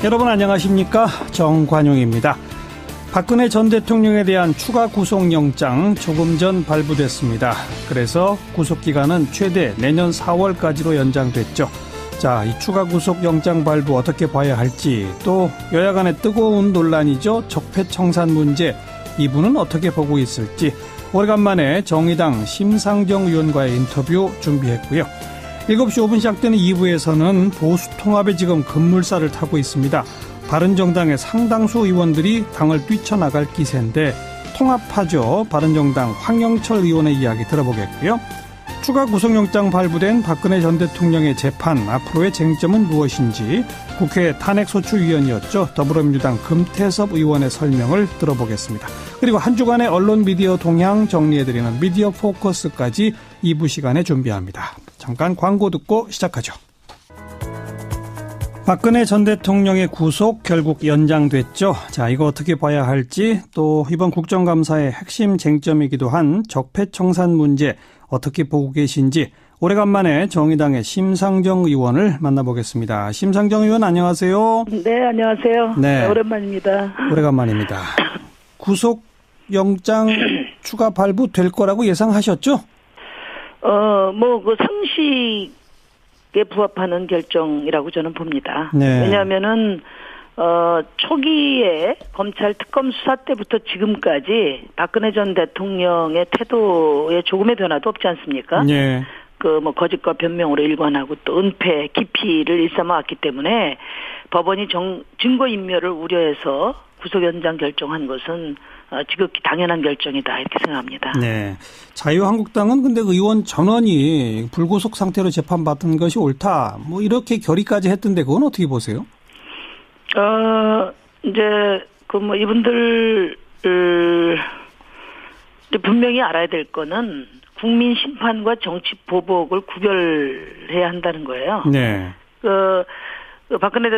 여러분 안녕하십니까? 정관용입니다. 박근혜 전 대통령에 대한 추가 구속영장 조금 전 발부됐습니다. 그래서 구속기간은 최대 내년 4월까지로 연장됐죠. 자, 이 추가 구속영장 발부 어떻게 봐야 할지, 또 여야 간의 뜨거운 논란이죠. 적폐청산 문제, 이분은 어떻게 보고 있을지 오래간만에 정의당 심상정 의원과의 인터뷰 준비했고요. 7시 5분 시작되는 2부에서는 보수 통합에 지금 급물살을 타고 있습니다. 바른정당의 상당수 의원들이 당을 뛰쳐나갈 기세인데 통합하죠. 바른정당 황영철 의원의 이야기 들어보겠고요. 추가 구속영장 발부된 박근혜 전 대통령의 재판, 앞으로의 쟁점은 무엇인지 국회 탄핵소추위원이었죠. 더불어민주당 금태섭 의원의 설명을 들어보겠습니다. 그리고 한 주간의 언론 미디어 동향 정리해드리는 미디어 포커스까지 2부 시간에 준비합니다. 잠깐 광고 듣고 시작하죠. 박근혜 전 대통령의 구속 결국 연장됐죠. 자, 이거 어떻게 봐야 할지, 또 이번 국정감사의 핵심 쟁점이기도 한 적폐청산 문제 어떻게 보고 계신지 오래간만에 정의당의 심상정 의원을 만나보겠습니다. 심상정 의원 안녕하세요. 네, 안녕하세요. 네, 오랜만입니다. 오래간만입니다. 구속영장 추가 발부될 거라고 예상하셨죠? 그 상식에 부합하는 결정이라고 저는 봅니다. 네. 왜냐하면은, 초기에 검찰 특검 수사 때부터 지금까지 박근혜 전 대통령의 태도에 조금의 변화도 없지 않습니까? 네. 거짓과 변명으로 일관하고 또 은폐, 기피를 일삼아왔기 때문에 법원이 증거인멸을 우려해서 구속 연장 결정한 것은 지극히 당연한 결정이다 이렇게 생각합니다. 네, 자유한국당은 근데 의원 전원이 불구속 상태로 재판받은 것이 옳다, 뭐 이렇게 결의까지 했던데 그건 어떻게 보세요? 이제 이분들 분명히 알아야 될 거는 국민 심판과 정치 보복을 구별해야 한다는 거예요. 네. 박근혜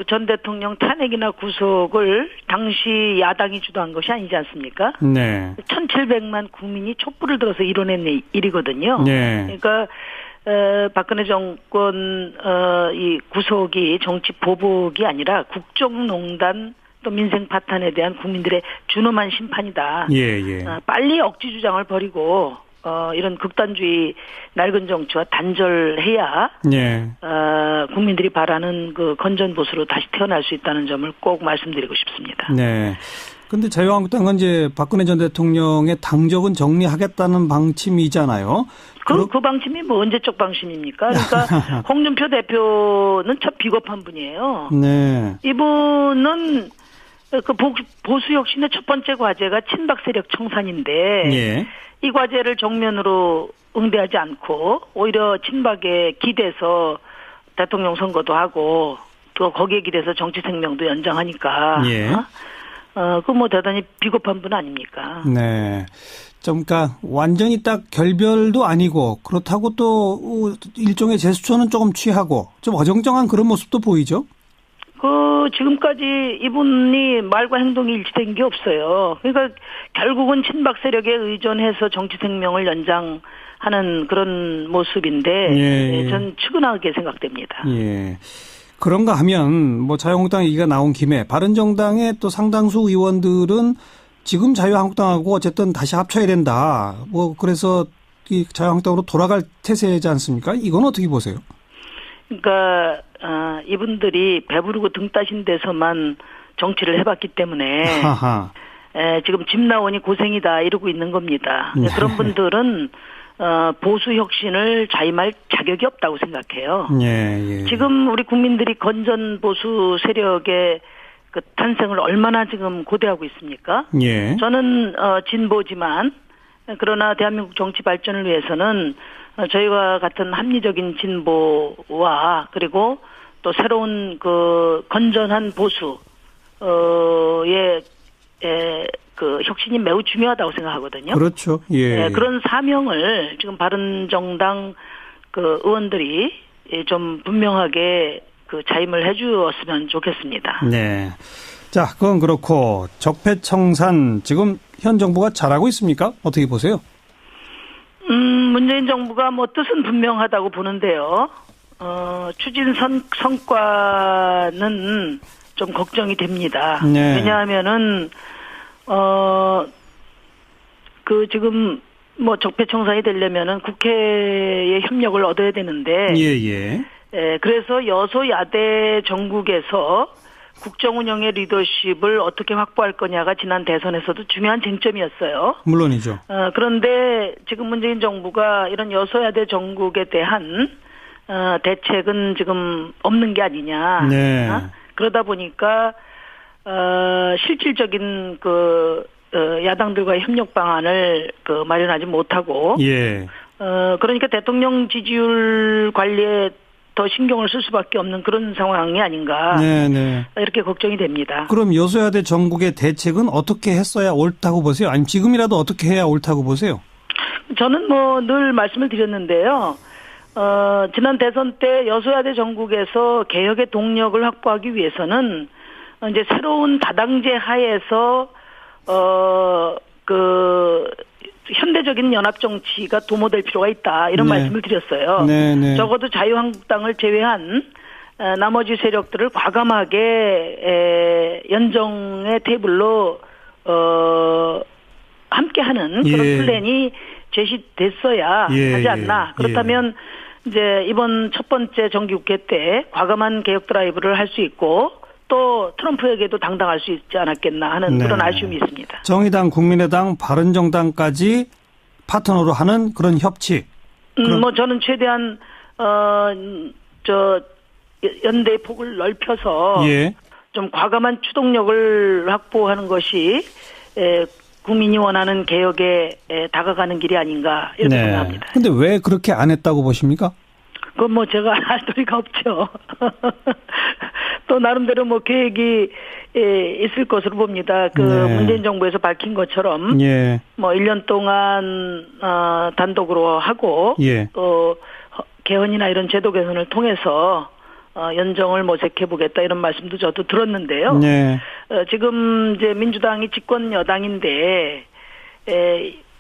전 대통령 탄핵이나 구속을 당시 야당이 주도한 것이 아니지 않습니까? 네. 1,700만 국민이 촛불을 들어서 이뤄낸 일이거든요. 네. 그러니까 박근혜 정권 이 구속이 정치 보복이 아니라 국정농단 또 민생 파탄에 대한 국민들의 준엄한 심판이다. 예. 빨리 억지 주장을 버리고 이런 극단주의 낡은 정치와 단절해야 네. 국민들이 바라는 그 건전보수로 다시 태어날 수 있다는 점을 꼭 말씀드리고 싶습니다. 네. 근데 자유한국당은 이제 박근혜 전 대통령의 당적은 정리하겠다는 방침이잖아요. 그 방침이 뭐 언제적 방침입니까? 그러니까 홍준표 대표는 참 비겁한 분이에요. 네. 이분은 보수 혁신의 첫 번째 과제가 친박 세력 청산인데 예. 이 과제를 정면으로 응대하지 않고 오히려 친박에 기대서 대통령 선거도 하고 또 거기에 기대서 정치 생명도 연장하니까 예. 대단히 비겁한 분 아닙니까? 네. 그러니까 완전히 딱 결별도 아니고 그렇다고 또 일종의 제스처는 조금 취하고 좀 어정쩡한 그런 모습도 보이죠? 지금까지 이분이 말과 행동이 일치된 게 없어요. 그러니까 결국은 친박 세력에 의존해서 정치 생명을 연장하는 그런 모습인데, 예. 전 측은하게 생각됩니다. 예. 그런가 하면, 자유한국당 얘기가 나온 김에, 바른정당의 또 상당수 의원들은 지금 자유한국당하고 어쨌든 다시 합쳐야 된다. 그래서 이 자유한국당으로 돌아갈 태세지 않습니까? 이건 어떻게 보세요? 그러니까, 이분들이 배부르고 등 따신 데서만 정치를 해봤기 때문에, 지금 집 나오니 고생이다 이러고 있는 겁니다. 그런 분들은, 보수 혁신을 자임할 자격이 없다고 생각해요. 예. 지금 우리 국민들이 건전 보수 세력의 그 탄생을 얼마나 지금 고대하고 있습니까? 예. 저는 진보지만 그러나 대한민국 정치 발전을 위해서는 저희와 같은 합리적인 진보와 그리고 또 새로운 그 건전한 보수의 그 혁신이 매우 중요하다고 생각하거든요. 그렇죠. 예. 그런 사명을 지금 바른정당 그 의원들이 좀 분명하게 그 자임을 해주었으면 좋겠습니다. 네. 자, 그건 그렇고 적폐청산 지금 현 정부가 잘하고 있습니까? 어떻게 보세요? 문재인 정부가 뜻은 분명하다고 보는데요. 추진 성과는 좀 걱정이 됩니다. 네. 왜냐하면은 지금 적폐청산이 되려면은 국회의 협력을 얻어야 되는데, 예. 그래서 여소야대 전국에서 국정 운영의 리더십을 어떻게 확보할 거냐가 지난 대선에서도 중요한 쟁점이었어요. 물론이죠. 그런데 지금 문재인 정부가 이런 여소야대 전국에 대한 대책은 지금 없는 게 아니냐. 네. 그러다 보니까 실질적인 야당들과의 협력 방안을 마련하지 못하고, 예. 그러니까 대통령 지지율 관리에 더 신경을 쓸 수밖에 없는 그런 상황이 아닌가. 네. 이렇게 걱정이 됩니다. 그럼 여소야대 전국의 대책은 어떻게 했어야 옳다고 보세요? 아니면 지금이라도 어떻게 해야 옳다고 보세요? 저는 늘 말씀을 드렸는데요. 지난 대선 때 여소야대 전국에서 개혁의 동력을 확보하기 위해서는 이제 새로운 다당제 하에서 현대적인 연합 정치가 도모될 필요가 있다. 이런 말씀을 드렸어요. 네. 적어도 자유한국당을 제외한 나머지 세력들을 과감하게 연정의 테이블로 함께하는 그런 플랜이 제시됐어야 하지 않나. 그렇다면 이제 이번 첫 번째 정기국회 때 과감한 개혁 드라이브를 할 수 있고, 또 트럼프에게도 당당할 수 있지 않았겠나 하는 그런 아쉬움이 있습니다. 정의당, 국민의당, 바른정당까지 파트너로 하는 그런 협치. 저는 최대한 연대의 폭을 넓혀서 좀 과감한 추동력을 확보하는 것이 국민이 원하는 개혁에 다가가는 길이 아니가 이렇게 생각합니다. 그런데 왜 그렇게 안 했다고 보십니까? 그건 제가 할 도리가 없죠. 또 나름대로 계획이 있을 것으로 봅니다. 문재인 정부에서 밝힌 것처럼 1년 동안 단독으로 하고 또 개헌이나 이런 제도 개선을 통해서 연정을 모색해 보겠다 이런 말씀도 저도 들었는데요. 지금 이제 민주당이 집권 여당인데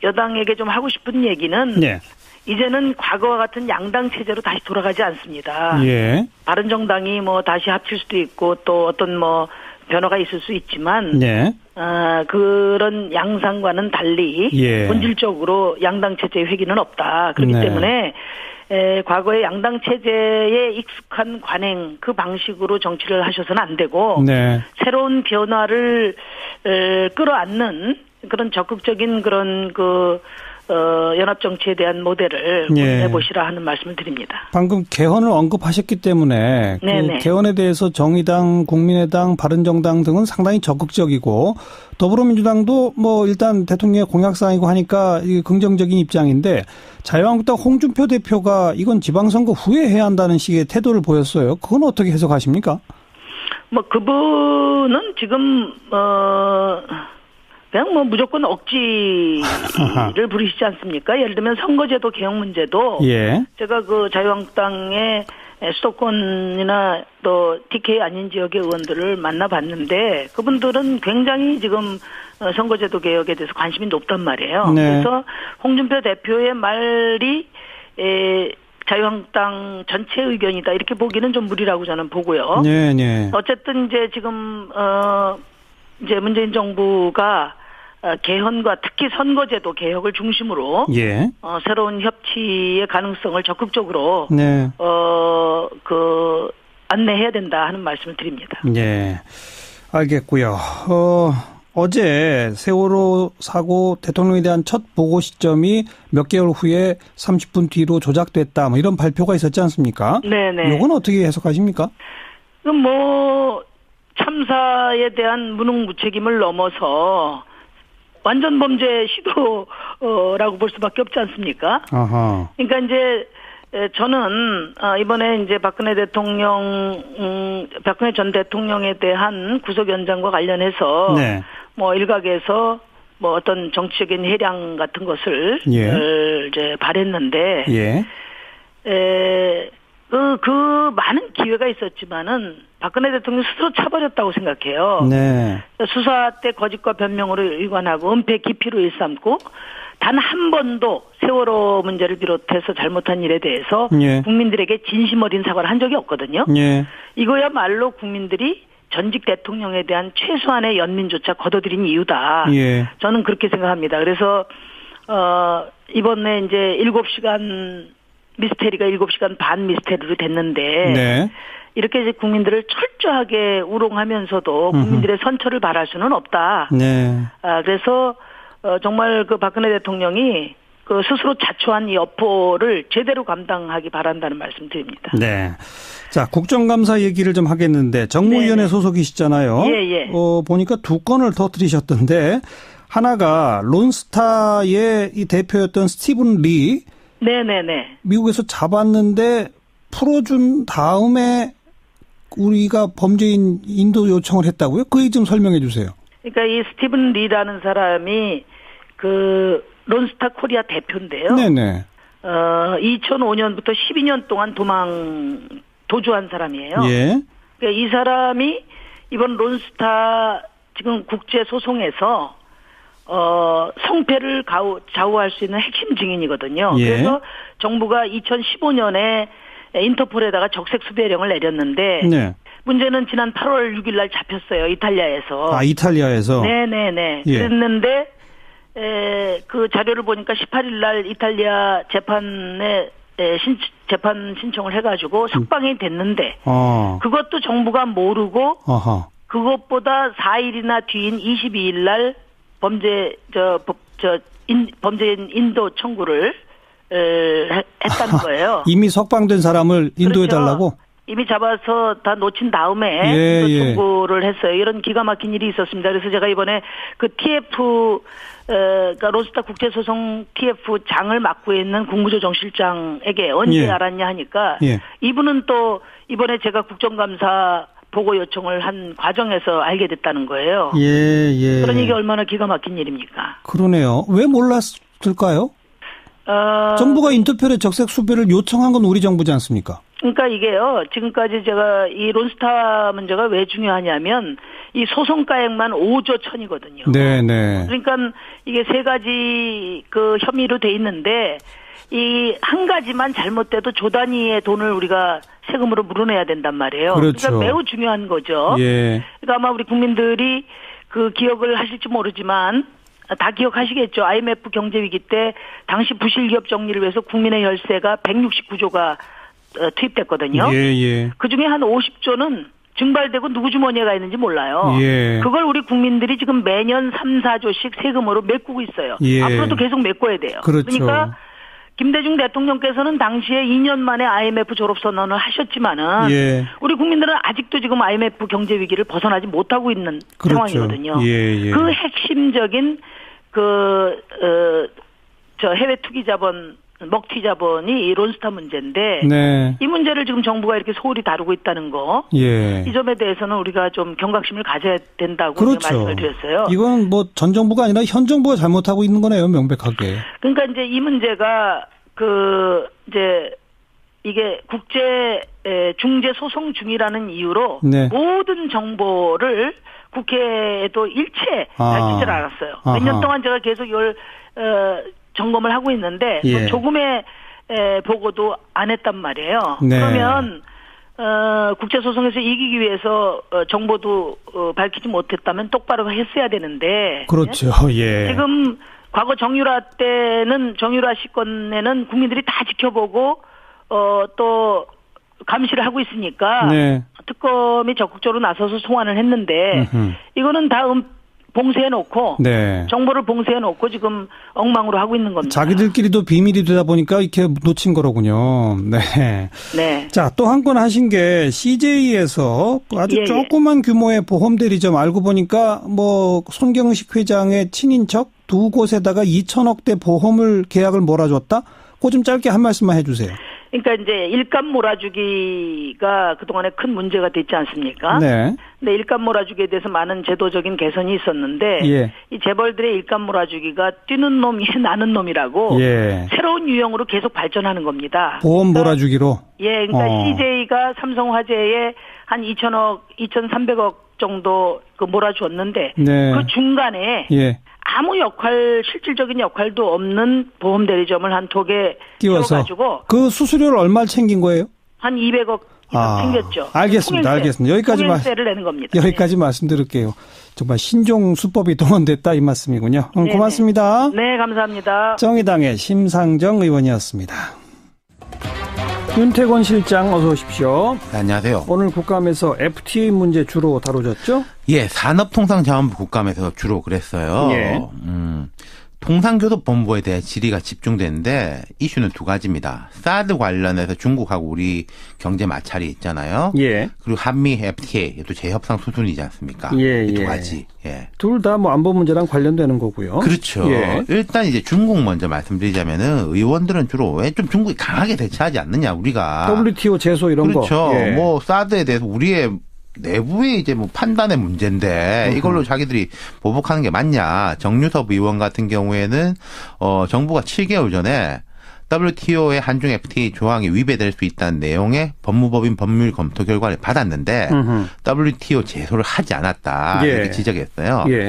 여당에게 좀 하고 싶은 얘기는 이제는 과거와 같은 양당 체제로 다시 돌아가지 않습니다. 바른정당이 다시 합칠 수도 있고 또 어떤 변화가 있을 수 있지만 그런 양상과는 달리 본질적으로 양당 체제의 회귀는 없다. 그렇기 때문에 과거의 양당 체제에 익숙한 관행 그 방식으로 정치를 하셔서는 안 되고 새로운 변화를 끌어안는 그런 적극적인 그런 연합 정치에 대한 모델을 고민해 보시라 하는 말씀을 드립니다. 방금 개헌을 언급하셨기 때문에 개헌에 대해서 정의당, 국민의당, 바른정당 등은 상당히 적극적이고 더불어민주당도 일단 대통령의 공약사항이고 하니까 긍정적인 입장인데 자유한국당 홍준표 대표가 이건 지방선거 후에 해야 한다는 식의 태도를 보였어요. 그건 어떻게 해석하십니까? 그분은 지금 그냥 무조건 억지를 부리시지 않습니까? 예를 들면 선거제도 개혁 문제도 제가 자유한국당의 수도권이나 또 TK 아닌 지역의 의원들을 만나봤는데 그분들은 굉장히 지금 선거제도 개혁에 대해서 관심이 높단 말이에요. 그래서 홍준표 대표의 말이 자유한국당 전체 의견이다 이렇게 보기는 좀 무리라고 저는 보고요. 어쨌든 이제 지금 이제 문재인 정부가 개헌과 특히 선거제도 개혁을 중심으로 새로운 협치의 가능성을 적극적으로 안내해야 된다 하는 말씀을 드립니다. 알겠고요. 어제 세월호 사고 대통령에 대한 첫 보고 시점이 몇 개월 후에 30분 뒤로 조작됐다. 이런 발표가 있었지 않습니까? 이건 어떻게 해석하십니까? 참사에 대한 무능무책임을 넘어서 완전 범죄 시도라고 볼 수밖에 없지 않습니까? 그러니까 이제 저는 이번에 이제 박근혜 전 대통령에 대한 구속 연장과 관련해서 일각에서 어떤 정치적인 해량 같은 것을 이제 발했는데 그 많은 기회가 있었지만은 박근혜 대통령 스스로 차버렸다고 생각해요. 네. 수사 때 거짓과 변명으로 일관하고 은폐 기피로 일삼고 단 한 번도 세월호 문제를 비롯해서 잘못한 일에 대해서 예. 국민들에게 진심 어린 사과를 한 적이 없거든요. 예. 이거야말로 국민들이 전직 대통령에 대한 최소한의 연민조차 거둬들인 이유다. 예. 저는 그렇게 생각합니다. 그래서 이번에 이제 7시간 미스테리가 7시간 반 미스테리로 됐는데 네. 이렇게 이제 국민들을 철저하게 우롱하면서도 국민들의 선처를 바랄 수는 없다. 네. 그래서 정말 그 박근혜 대통령이 그 스스로 자초한 이 여포를 제대로 감당하기 바란다는 말씀 드립니다. 네. 자, 국정감사 얘기를 좀 하겠는데 정무위원회 네네. 소속이시잖아요. 예. 보니까 두 건을 터뜨리셨던데 하나가 론스타의 이 대표였던 스티븐 리. 네네네. 미국에서 잡았는데 풀어준 다음에 우리가 범죄인 인도 요청을 했다고요? 그 얘기 좀 설명해 주세요. 그러니까 이 스티븐 리라는 사람이 그 론스타 코리아 대표인데요. 네네. 2005년부터 12년 동안 도주한 사람이에요. 예. 그러니까 이 사람이 이번 론스타 지금 국제 소송에서 성패를 좌우할 수 있는 핵심 증인이거든요. 예. 그래서 정부가 2015년에 인터폴에다가 적색 수배령을 내렸는데 네. 문제는 지난 8월 6일 날 잡혔어요. 이탈리아에서. 아, 이탈리아에서. 네네네. 예. 그랬는데 그 자료를 보니까 18일 날 이탈리아 재판에 재판 신청을 해가지고 석방이 됐는데 그것도 정부가 모르고 아하. 그것보다 4일이나 뒤인 22일 날 범죄인 인도 청구를 했다는 거예요. 이미 석방된 사람을 인도해달라고? 그렇죠. 이미 잡아서 다 놓친 다음에 예. 청구를 했어요. 이런 기가 막힌 일이 있었습니다. 그래서 제가 이번에 그 TF 그러니까 론스타 국제소송 TF 장을 맡고 있는 국무조정실장에게 언제 예. 알았냐 하니까 예. 이분은 또 이번에 제가 국정감사 보고 요청을 한 과정에서 알게 됐다는 거예요. 예. 그러니 이게 얼마나 기가 막힌 일입니까? 그러네요. 왜 몰랐을까요? 정부가 인터폴에 적색 수배를 요청한 건 우리 정부지 않습니까? 그러니까 이게요, 지금까지 제가 이 론스타 문제가 왜 중요하냐면, 이 소송가액만 5조 천이거든요. 네네. 그러니까 이게 세 가지 그 혐의로 돼 있는데, 이 한 가지만 잘못돼도 조 단위의 돈을 우리가 세금으로 물어내야 된단 말이에요. 그렇죠. 그러니까 매우 중요한 거죠. 예. 그러니까 아마 우리 국민들이 그 기억을 하실지 모르지만, 다 기억하시겠죠. IMF 경제위기 때 당시 부실기업 정리를 위해서 국민의 혈세가 169조가 투입됐거든요. 예. 그중에 한 50조는 증발되고 누구 주머니에 가 있는지 몰라요. 예. 그걸 우리 국민들이 지금 매년 3, 4조씩 세금으로 메꾸고 있어요. 예. 앞으로도 계속 메꿔야 돼요. 그렇죠. 그러니까 김대중 대통령께서는 당시에 2년 만에 IMF 졸업선언을 하셨지만은 예. 우리 국민들은 아직도 지금 IMF 경제 위기를 벗어나지 못하고 있는 그렇죠. 상황이거든요. 예. 그 핵심적인 해외 투기 자본 먹튀 자본이 이 론스타 문제인데 네. 이 문제를 지금 정부가 이렇게 소홀히 다루고 있다는 거. 예. 이 점에 대해서는 우리가 좀 경각심을 가져야 된다고 그렇죠. 말씀을 드렸어요. 이건 뭐 전 정부가 아니라 현 정부가 잘못하고 있는 거네요, 명백하게. 그러니까 이제 이 문제가 이게 국제 중재 소송 중이라는 이유로 네. 모든 정보를 국회에도 일체 밝히질 않았어요. 몇 년 동안 제가 계속 이걸 점검을 하고 있는데 예. 조금의 보고도 안 했단 말이에요. 네. 그러면 국제소송에서 이기기 위해서 정보도 밝히지 못했다면 똑바로 했어야 되는데 그렇죠. 예. 지금 과거 정유라 시건에는 국민들이 다 지켜보고 또 감시를 하고 있으니까 네. 특검이 적극적으로 나서서 소환을 했는데 이거는 다 봉쇄해놓고 네. 정보를 봉쇄해놓고 지금 엉망으로 하고 있는 겁니다. 자기들끼리도 비밀이 되다 보니까 이렇게 놓친 거로군요. 네. 네. 자, 또 한 건 하신 게 CJ에서 아주 조그만 규모의 보험 대리점 알고 보니까 뭐 손경식 회장의 친인척 두 곳에다가 2천억대 보험을 계약을 몰아줬다? 그거 좀 짧게 한 말씀만 해주세요. 그러니까 이제 일감 몰아주기가 그동안에 큰 문제가 됐지 않습니까? 네. 근데 일감 몰아주기에 대해서 많은 제도적인 개선이 있었는데 예. 이 재벌들의 일감 몰아주기가 뛰는 놈이 나는 놈이라고 예. 새로운 유형으로 계속 발전하는 겁니다. 보험 몰아주기로. 예, 그러니까 CJ가 삼성화재에 한 2천억, 2,300억 정도 그 몰아주었는데 네. 그 중간에 예. 아무 실질적인 역할도 없는 보험 대리점을 한 2개 띄워서 띄워가지고 그 수수료를 얼마 챙긴 거예요? 한 200억 생겼죠. 알겠습니다. 알겠습니다. 여기까지만 내는 겁니다. 여기까지 말씀드릴게요. 정말 신종 수법이 동원됐다 이 말씀이군요. 고맙습니다. 네, 감사합니다. 정의당의 심상정 의원이었습니다. 윤태권 실장 어서 오십시오. 네, 안녕하세요. 오늘 국감에서 FTA 문제 주로 다루셨죠? 예, 산업통상자원부 국감에서 주로 그랬어요. 예. 통상교섭본부에 대해 질의가 집중되는데 이슈는 두 가지입니다. 사드 관련해서 중국하고 우리 경제 마찰이 있잖아요. 예. 그리고 한미 FTA, 또 재협상 수순이지 않습니까? 예, 이 두 예. 가지. 예. 둘 다 뭐 안보 문제랑 관련되는 거고요. 그렇죠. 예. 일단 이제 중국 먼저 말씀드리자면은 의원들은 주로 왜 좀 중국이 강하게 대처하지 않느냐 우리가. WTO 제소 이런 거. 그렇죠. 예. 뭐 사드에 대해서 우리의 내부의 이제 뭐 판단의 문제인데 이걸로 자기들이 보복하는 게 맞냐. 정유섭 의원 같은 경우에는 정부가 7개월 전에 WTO의 한중 FTA 조항이 위배될 수 있다는 내용의 법무법인 법률 검토 결과를 받았는데 WTO 제소를 하지 않았다. 예. 이렇게 지적했어요. 예.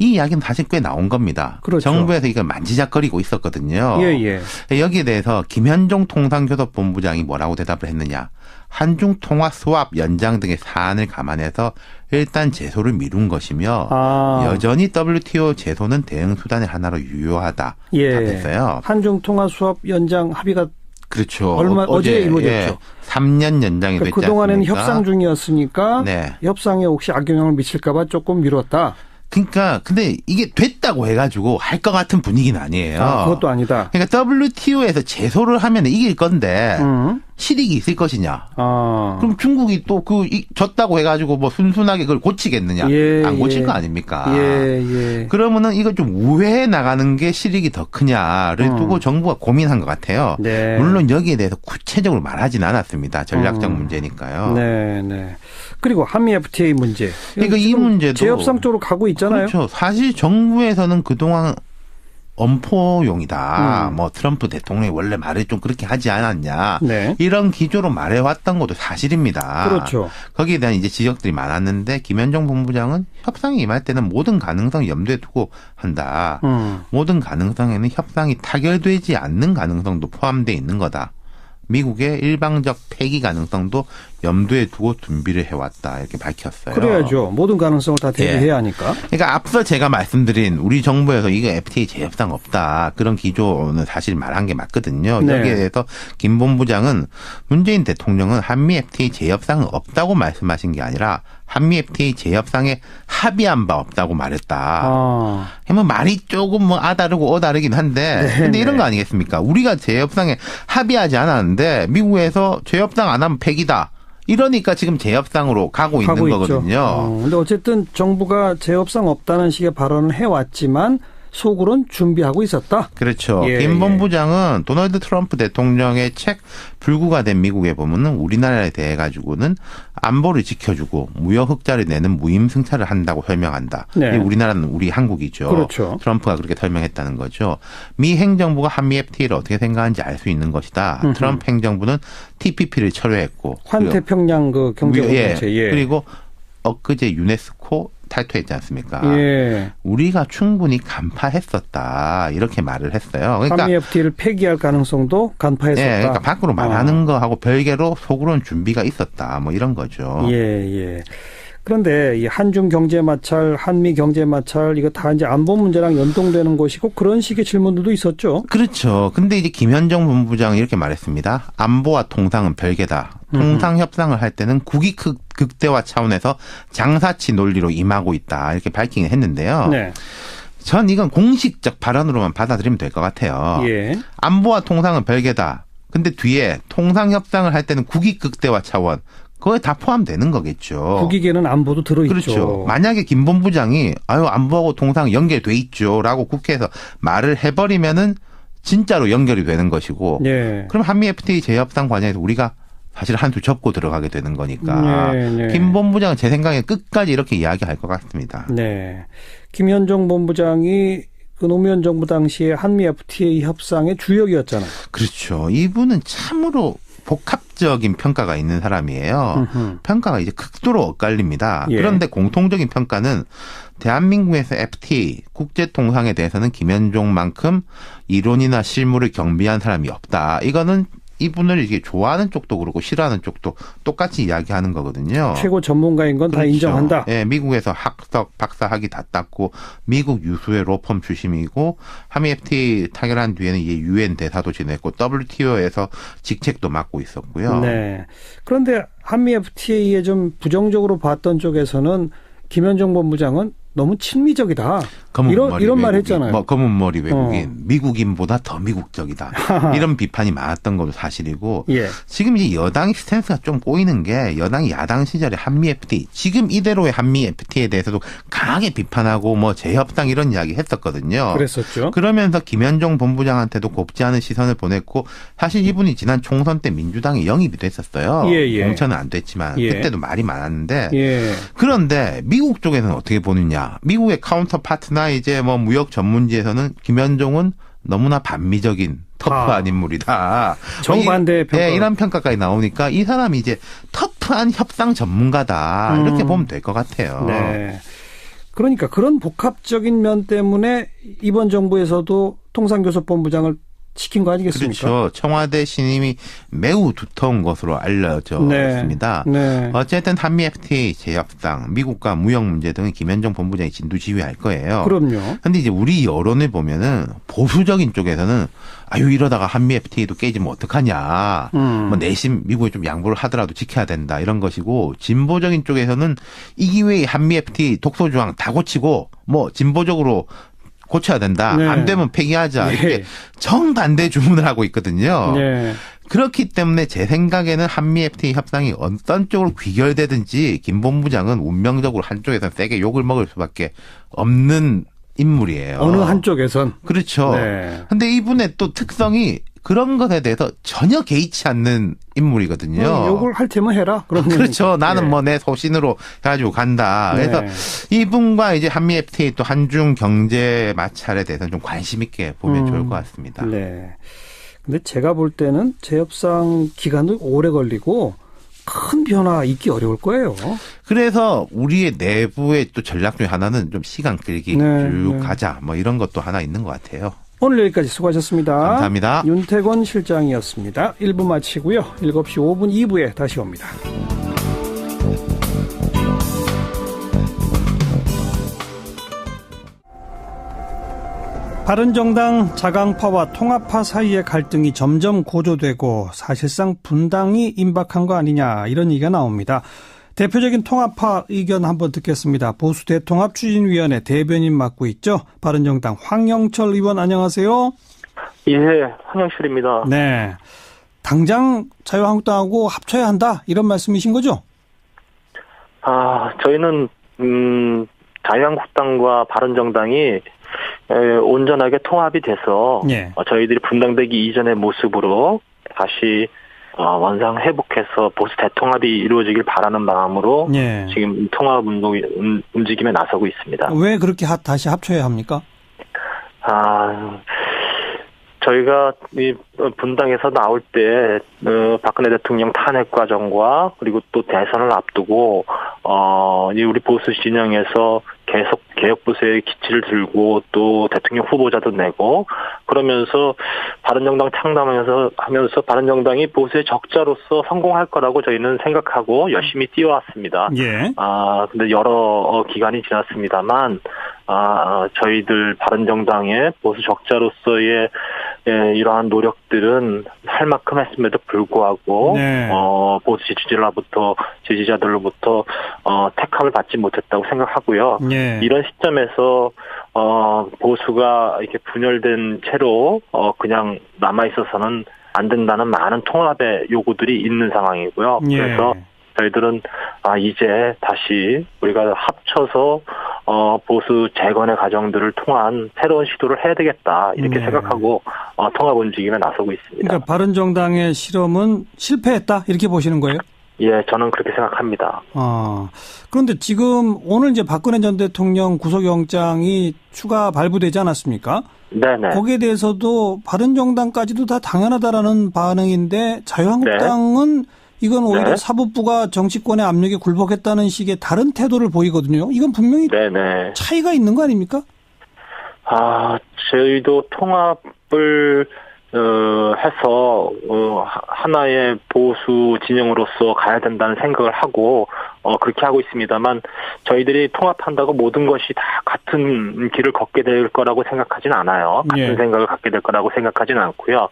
이 이야기는 사실 꽤 나온 겁니다. 그렇죠. 정부에서 이걸 만지작거리고 있었거든요. 예. 여기에 대해서 김현종 통상교섭본부장이 뭐라고 대답을 했느냐. 한중 통화 수합 연장 등의 사안을 감안해서 일단 제소를 미룬 것이며 여전히 WTO 제소는 대응 수단의 하나로 유효하다. 예. 답했어요. 한중 통화 수합 연장 합의가 그렇죠. 어제 이루어졌죠. 예, 3년 연장이 됐지 그동안에는 않습니까? 협상 중이었으니까 네. 협상에 혹시 악영향을 미칠까 봐 조금 미뤘다. 그러니까 근데 이게 됐다고 해가지고 할 것 같은 분위기는 아니에요. 그것도 아니다. 그러니까 WTO에서 제소를 하면 이길 건데 실익이 있을 것이냐. 그럼 중국이 또 졌다고 해가지고 뭐 순순하게 그걸 고치겠느냐. 예, 안 고칠 예. 거 아닙니까. 예. 그러면은 이거 좀 우회해 나가는 게 실익이 더 크냐를 두고 정부가 고민한 것 같아요. 네. 물론 여기에 대해서 구체적으로 말하진 않았습니다. 전략적 문제니까요. 네. 그리고 한미 FTA 문제. 그러니까 이 문제도 재협상 쪽으로 가고 있잖아요. 그렇죠. 사실 정부에서는 그동안 엄포용이다. 뭐 트럼프 대통령이 원래 말을 좀 그렇게 하지 않았냐. 네. 이런 기조로 말해왔던 것도 사실입니다. 그렇죠. 거기에 대한 이제 지적들이 많았는데 김현종 본부장은 협상에 임할 때는 모든 가능성 염두에 두고 한다. 모든 가능성에는 협상이 타결되지 않는 가능성도 포함되어 있는 거다. 미국의 일방적 폐기 가능성도 염두에 두고 준비를 해왔다. 이렇게 밝혔어요. 그래야죠. 모든 가능성을 다 대비해야 하니까. 그러니까 앞서 제가 말씀드린 우리 정부에서 이거 FTA 재협상 없다. 그런 기조는 사실 말한 게 맞거든요. 네. 여기에 대해서 김 본부장은 문재인 대통령은 한미 FTA 재협상은 없다고 말씀하신 게 아니라 한미 FTA 재협상에 합의한 바 없다고 말했다. 뭐 말이 조금 뭐 아다르고 어다르긴 한데 근데 이런 거 아니겠습니까? 우리가 재협상에 합의하지 않았는데 미국에서 재협상 안 하면 폐기다. 이러니까 지금 재협상으로 가고 있는 거거든요. 근데 어쨌든 정부가 재협상 없다는 식의 발언을 해왔지만 속으로는 준비하고 있었다. 그렇죠. 예, 김 본부장은 도널드 트럼프 대통령의 책 불구가 된 미국에 보면은 우리나라에 대해 가지고는 안보를 지켜주고 무역 흑자를 내는 무임승차를 한다고 설명한다. 네. 우리나라는 우리 한국이죠. 그렇죠. 트럼프가 그렇게 설명했다는 거죠. 미 행정부가 한미 FTA를 어떻게 생각하는지 알 수 있는 것이다. 트럼프 행정부는 TPP를 철회했고 환태평양 그 경제공동체. 예. 그리고 엊그제 유네스코 탈퇴했지 않습니까? 예. 우리가 충분히 간파했었다. 이렇게 말을 했어요. 그러니까 한미 FTA를 폐기할 가능성도 간파했었다. 예, 그러니까 밖으로 말하는 거하고 별개로 속으로는 준비가 있었다. 뭐 이런 거죠. 예. 그런데 이 한중 경제 마찰, 한미 경제 마찰 이거 다 이제 안보 문제랑 연동되는 것이고 그런 식의 질문들도 있었죠. 그렇죠. 근데 이제 김현정 본부장이 이렇게 말했습니다. 안보와 통상은 별개다. 통상 협상을 할 때는 국익 극대화 차원에서 장사치 논리로 임하고 있다. 이렇게 밝히긴 했는데요. 네. 전 이건 공식적 발언으로만 받아들이면 될 것 같아요. 예. 안보와 통상은 별개다. 근데 뒤에 통상 협상을 할 때는 국익 극대화 차원. 그거에 다 포함되는 거겠죠. 국익에는 안보도 들어있죠. 그렇죠. 만약에 김 본부장이 안보하고 통상 연계돼 있죠라고 국회에서 말을 해버리면은 진짜로 연결이 되는 것이고 네. 그럼 한미 FTA 재협상 과정에서 우리가 사실 한 수 접고 들어가게 되는 거니까 김 본부장은 제 생각에 끝까지 이렇게 이야기할 것 같습니다. 네, 김현종 본부장이 그 노무현 정부 당시에 한미 FTA 협상의 주역이었잖아요. 그렇죠. 이분은 참으로 복합적인 평가가 있는 사람이에요. 평가가 이제 극도로 엇갈립니다. 예. 그런데 공통적인 평가는 대한민국에서 FTA 국제통상에 대해서는 김현종만큼 이론이나 실무를 경비한 사람이 없다. 이거는 이분을 이게 좋아하는 쪽도 그렇고 싫어하는 쪽도 똑같이 이야기하는 거거든요. 최고 전문가인 건 다 그렇죠. 인정한다. 예, 미국에서 학석, 박사 학위 다 땄고 미국 유수의 로펌 출신이고 한미 FTA 타결한 뒤에는 이제 UN 대사도 지냈고 WTO에서 직책도 맡고 있었고요. 네. 그런데 한미 FTA에 좀 부정적으로 봤던 쪽에서는 김현종 본부장은 너무 친미적이다. 이런 말 했잖아요. 검은 머리 외국인, 미국인보다 더 미국적이다. 이런 비판이 많았던 것도 사실이고 예. 지금 이제 여당의 스탠스가 좀 꼬이는 게 여당이 야당 시절에 한미 FTA, 지금 이대로의 한미 FTA에 대해서도 강하게 비판하고 뭐 재협상 이런 이야기 했었거든요. 그랬었죠. 그러면서 김현종 본부장한테도 곱지 않은 시선을 보냈고 사실 이분이 지난 총선 때 민주당에 영입이 됐었어요. 예. 공천은 안 됐지만 그때도 말이 많았는데 그런데 미국 쪽에서는 어떻게 보느냐. 미국의 카운터 파트나 이제 뭐 무역 전문지에서는 김현종은 너무나 반미적인 터프한 인물이다. 정반대 평가. 네, 이런 평가까지 나오니까 이 사람이 이제 터프한 협상 전문가다. 이렇게 보면 될 것 같아요. 네. 그러니까 그런 복합적인 면 때문에 이번 정부에서도 통상교섭본부장을 시킨 거 아니겠습니까? 그렇죠. 청와대 신임이 매우 두터운 것으로 알려져 있습니다. 네. 어쨌든 한미 FTA 재협상, 미국과 무역 문제 등은 김현종 본부장이 진두지휘할 거예요. 그럼요. 근데 이제 우리 여론을 보면은 보수적인 쪽에서는 아유 이러다가 한미 FTA도 깨지면 어떡하냐. 뭐 내심 미국에 좀 양보를 하더라도 지켜야 된다 이런 것이고 진보적인 쪽에서는 이 기회에 한미 FTA 독소조항 다 고치고 뭐 진보적으로 고쳐야 된다. 네. 안 되면 폐기하자. 이렇게 정반대 주문을 하고 있거든요. 네. 그렇기 때문에 제 생각에는 한미 FTA 협상이 어떤 쪽으로 귀결되든지 김 본부장은 운명적으로 한쪽에서 세게 욕을 먹을 수밖에 없는 인물이에요. 어느 한쪽에선. 그렇죠. 근데 이분의 또 특성이 그런 것에 대해서 전혀 개의치 않는 인물이거든요. 욕을 할 테면 해라. 그렇죠. 나는 뭐 내 소신으로 해가지고 간다. 그래서 이분과 이제 한미 FTA 또 한중 경제 마찰에 대해서는 좀 관심 있게 보면 좋을 것 같습니다. 네. 근데 제가 볼 때는 재협상 기간도 오래 걸리고 큰 변화 있기 어려울 거예요. 그래서 우리의 내부의 또 전략 중에 하나는 좀 시간 끌기 쭉 가자. 뭐 이런 것도 하나 있는 것 같아요. 오늘 여기까지 수고하셨습니다. 감사합니다. 윤태권 실장이었습니다. 1부 마치고요. 7시 5분 2부에 다시 옵니다. 바른정당 자강파와 통합파 사이의 갈등이 점점 고조되고 사실상 분당이 임박한 거 아니냐 이런 얘기가 나옵니다. 대표적인 통합파 의견 한번 듣겠습니다. 보수 대통합 추진위원회 대변인 맡고 있죠. 바른정당 황영철 의원 안녕하세요. 예, 황영철입니다. 네, 당장 자유한국당하고 합쳐야 한다 이런 말씀이신 거죠? 저희는 자유한국당과 바른정당이 온전하게 통합이 돼서 저희들이 분당되기 이전의 모습으로 다시 원상 회복해서 보수 대통합이 이루어지길 바라는 마음으로 지금 통합 움직임에 나서고 있습니다. 왜 그렇게 다시 합쳐야 합니까? 저희가 이 분당에서 나올 때 박근혜 대통령 탄핵 과정과 그리고 또 대선을 앞두고 우리 보수 진영에서 계속 개혁 보수의 기치를 들고 또 대통령 후보자도 내고 그러면서 바른정당 창당하면서 바른정당이 보수의 적자로서 성공할 거라고 저희는 생각하고 열심히 뛰어왔습니다. 근데 여러 기간이 지났습니다만 저희들 바른정당의 보수 적자로서의 이러한 노력들은 할 만큼 했음에도 불구하고 보수 지지자들로부터 택함을 받지 못했다고 생각하고요. 이런 시점에서 보수가 이렇게 분열된 채로 그냥 남아 있어서는 안 된다는 많은 통합의 요구들이 있는 상황이고요. 그래서 저희들은 이제 다시 우리가 합쳐서 보수 재건의 과정들을 통한 새로운 시도를 해야 되겠다 이렇게 생각하고 통합 움직임에 나서고 있습니다. 그러니까 바른정당의 실험은 실패했다 이렇게 보시는 거예요? 예, 저는 그렇게 생각합니다. 그런데 지금 오늘 이제 박근혜 전 대통령 구속영장이 추가 발부되지 않았습니까? 네네. 거기에 대해서도 바른정당까지도 다 당연하다라는 반응인데 자유한국당은 이건 오히려 사법부가 정치권의 압력에 굴복했다는 식의 다른 태도를 보이거든요. 이건 분명히 차이가 있는 거 아닙니까? 저희도 통합을 해서 하나의 보수 진영으로서 가야 된다는 생각을 하고 그렇게 하고 있습니다만 저희들이 통합한다고 모든 것이 다 같은 길을 걷게 될 거라고 생각하진 않아요. 같은 생각을 갖게 될 거라고 생각하진 않고요.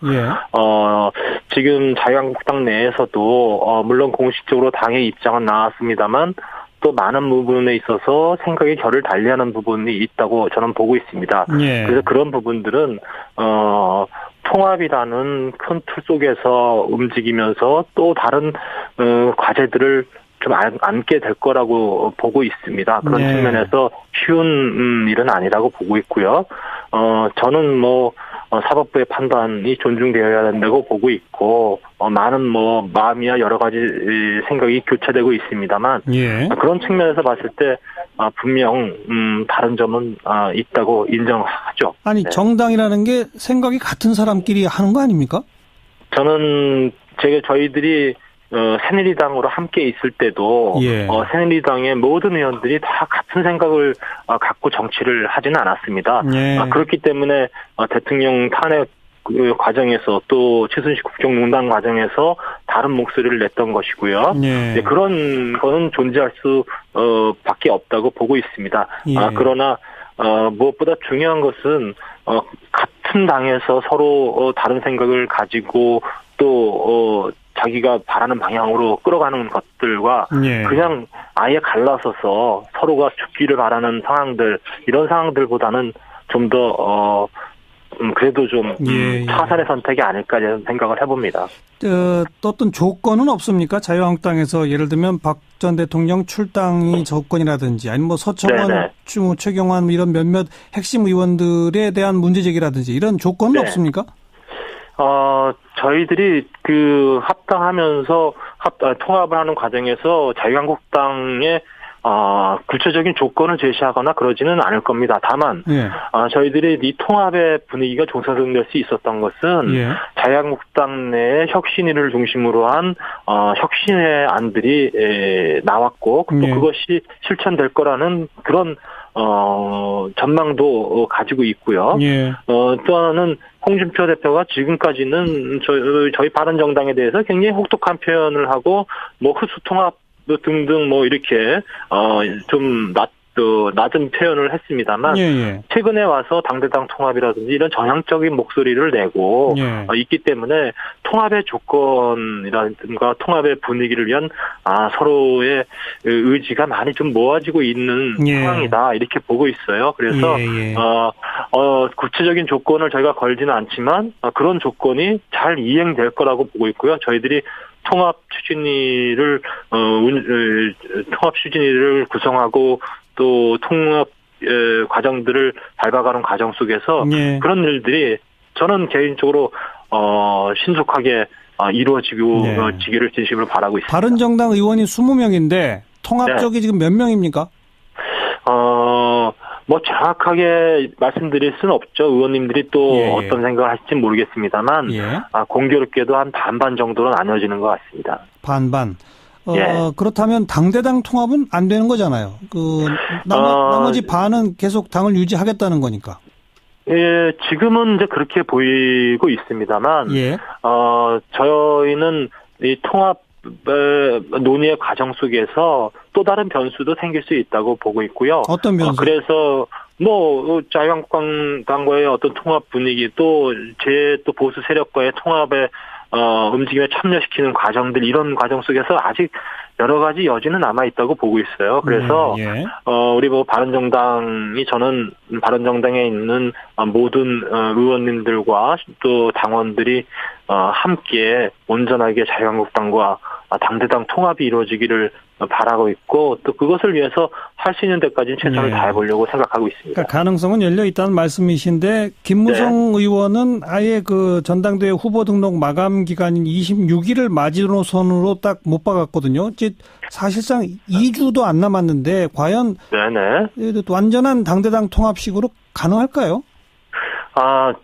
지금 자유한국당 내에서도 물론 공식적으로 당의 입장은 나왔습니다만 또 많은 부분에 있어서 생각의 결을 달리하는 부분이 있다고 저는 보고 있습니다. 그래서 그런 부분들은 통합이라는 큰 틀 속에서 움직이면서 또 다른 과제들을 좀 안게 될 거라고 보고 있습니다. 그런 측면에서 쉬운 일은 아니라고 보고 있고요. 저는 사법부의 판단이 존중되어야 된다고 보고 있고 많은 마음이야 여러 가지 생각이 교차되고 있습니다만 그런 측면에서 봤을 때 분명 다른 점은 있다고 인정하죠. 아니 정당이라는 게 생각이 같은 사람끼리 하는 거 아닙니까? 저는 저희들이 새누리당으로 함께 있을 때도 새누리당의 모든 의원들이 다 같은 생각을 갖고 정치를 하지는 않았습니다. 그렇기 때문에 대통령 탄핵 과정에서 또 최순실 국정농단 과정에서 다른 목소리를 냈던 것이고요. 그런 거는 존재할 수 밖에 없다고 보고 있습니다. 그러나 무엇보다 중요한 것은 같은 당에서 서로 다른 생각을 가지고 또 자기가 바라는 방향으로 끌어가는 것들과 그냥 아예 갈라서서 서로가 죽기를 바라는 상황들 이런 상황들보다는 좀 더 그래도 좀 차선의 선택이 아닐까 이런 생각을 해봅니다. 또 어떤 조건은 없습니까? 자유한국당에서 예를 들면 박 전 대통령 출당이 조건이라든지 아니면 서청원, 최경환 이런 몇몇 핵심 의원들에 대한 문제 제기라든지 이런 조건은 없습니까? 저희들이 합당하면서 통합을 하는 과정에서 자유한국당의 구체적인 조건을 제시하거나 그러지는 않을 겁니다. 다만 저희들이 이 통합의 분위기가 조성될 수 있었던 것은 자유한국당 내의 혁신위를 중심으로 한 혁신의 안들이 나왔고 또 그것이 실천될 거라는 그런 전망도 가지고 있고요. 또 하나는 홍준표 대표가 지금까지는 저희 바른정당에 대해서 굉장히 혹독한 표현을 하고 흡수통합 등등 이렇게 좀 낮은 표현을 했습니다만 최근에 와서 당대당 통합이라든지 이런 전향적인 목소리를 내고 있기 때문에 통합의 조건이라든가 통합의 분위기를 위한 서로의 의지가 많이 좀 모아지고 있는 상황이다 이렇게 보고 있어요. 그래서 구체적인 조건을 저희가 걸지는 않지만 그런 조건이 잘 이행될 거라고 보고 있고요. 저희들이 통합 추진위를 구성하고 또 통합 과정들을 밟아가는 과정 속에서 그런 일들이 저는 개인적으로 신속하게 이루어지기를 진심으로 바라고 있습니다. 바른정당 의원이 20명인데 통합 쪽이 지금 몇 명입니까? 정확하게 말씀드릴 수는 없죠. 의원님들이 또 어떤 생각을 하실지 모르겠습니다만 공교롭게도 한 반반 정도로 나뉘어지는 것 같습니다. 반반. 그렇다면 당대당 통합은 안 되는 거잖아요. 나머지 반은 계속 당을 유지하겠다는 거니까. 지금은 이제 그렇게 보이고 있습니다만, 저희는 이 통합 논의의 과정 속에서 또 다른 변수도 생길 수 있다고 보고 있고요. 어떤 변수? 그래서 자유한국당과의 어떤 통합 분위기 또 보수 세력과의 통합의 움직임에 참여시키는 과정들 이런 과정 속에서 아직 여러 가지 여지는 남아 있다고 보고 있어요. 그래서 우리 바른정당이 저는 바른정당에 있는 모든 의원님들과 또 당원들이 함께 온전하게 자유한국당과 당대당 통합이 이루어지기를 바라고 있고 또 그것을 위해서 할 수 있는 데까지는 최선을 다해보려고 생각하고 있습니다. 그러니까 가능성은 열려 있다는 말씀이신데 김무성 의원은 아예 그 전당대회 후보 등록 마감 기간인 26일을 마지노선으로 딱 못 박았거든요. 사실상 2주도 안 남았는데 과연 완전한 당대당 통합식으로 가능할까요?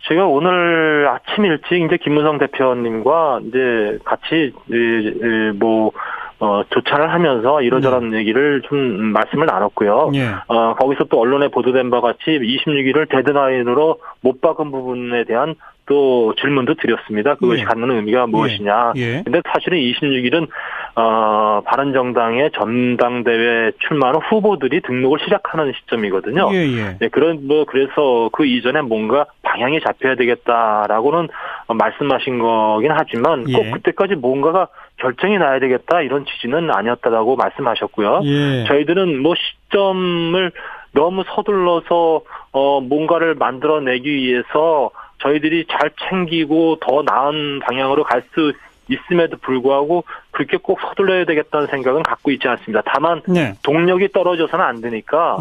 제가 오늘 아침 일찍 이제 김무성 대표님과 이제 같이 조찬을 하면서 이러저런 얘기를 좀 말씀을 나눴고요. 거기서 또 언론에 보도된 바와 같이 26일을 데드라인으로 못 박은 부분에 대한 또 질문도 드렸습니다. 그것이 갖는 의미가 무엇이냐. 근데 사실은 26일은 바른정당의 전당대회 출마하는 후보들이 등록을 시작하는 시점이거든요. 그래서 그 이전에 뭔가 방향이 잡혀야 되겠다라고는 말씀하신 거긴 하지만 꼭 그때까지 뭔가가 결정이 나야 되겠다 이런 취지는 아니었다라고 말씀하셨고요. 저희들은 시점을 너무 서둘러서 뭔가를 만들어내기 위해서 저희들이 잘 챙기고 더 나은 방향으로 갈 수 있음에도 불구하고 그렇게 꼭 서둘러야 되겠다는 생각은 갖고 있지 않습니다. 다만 동력이 떨어져서는 안 되니까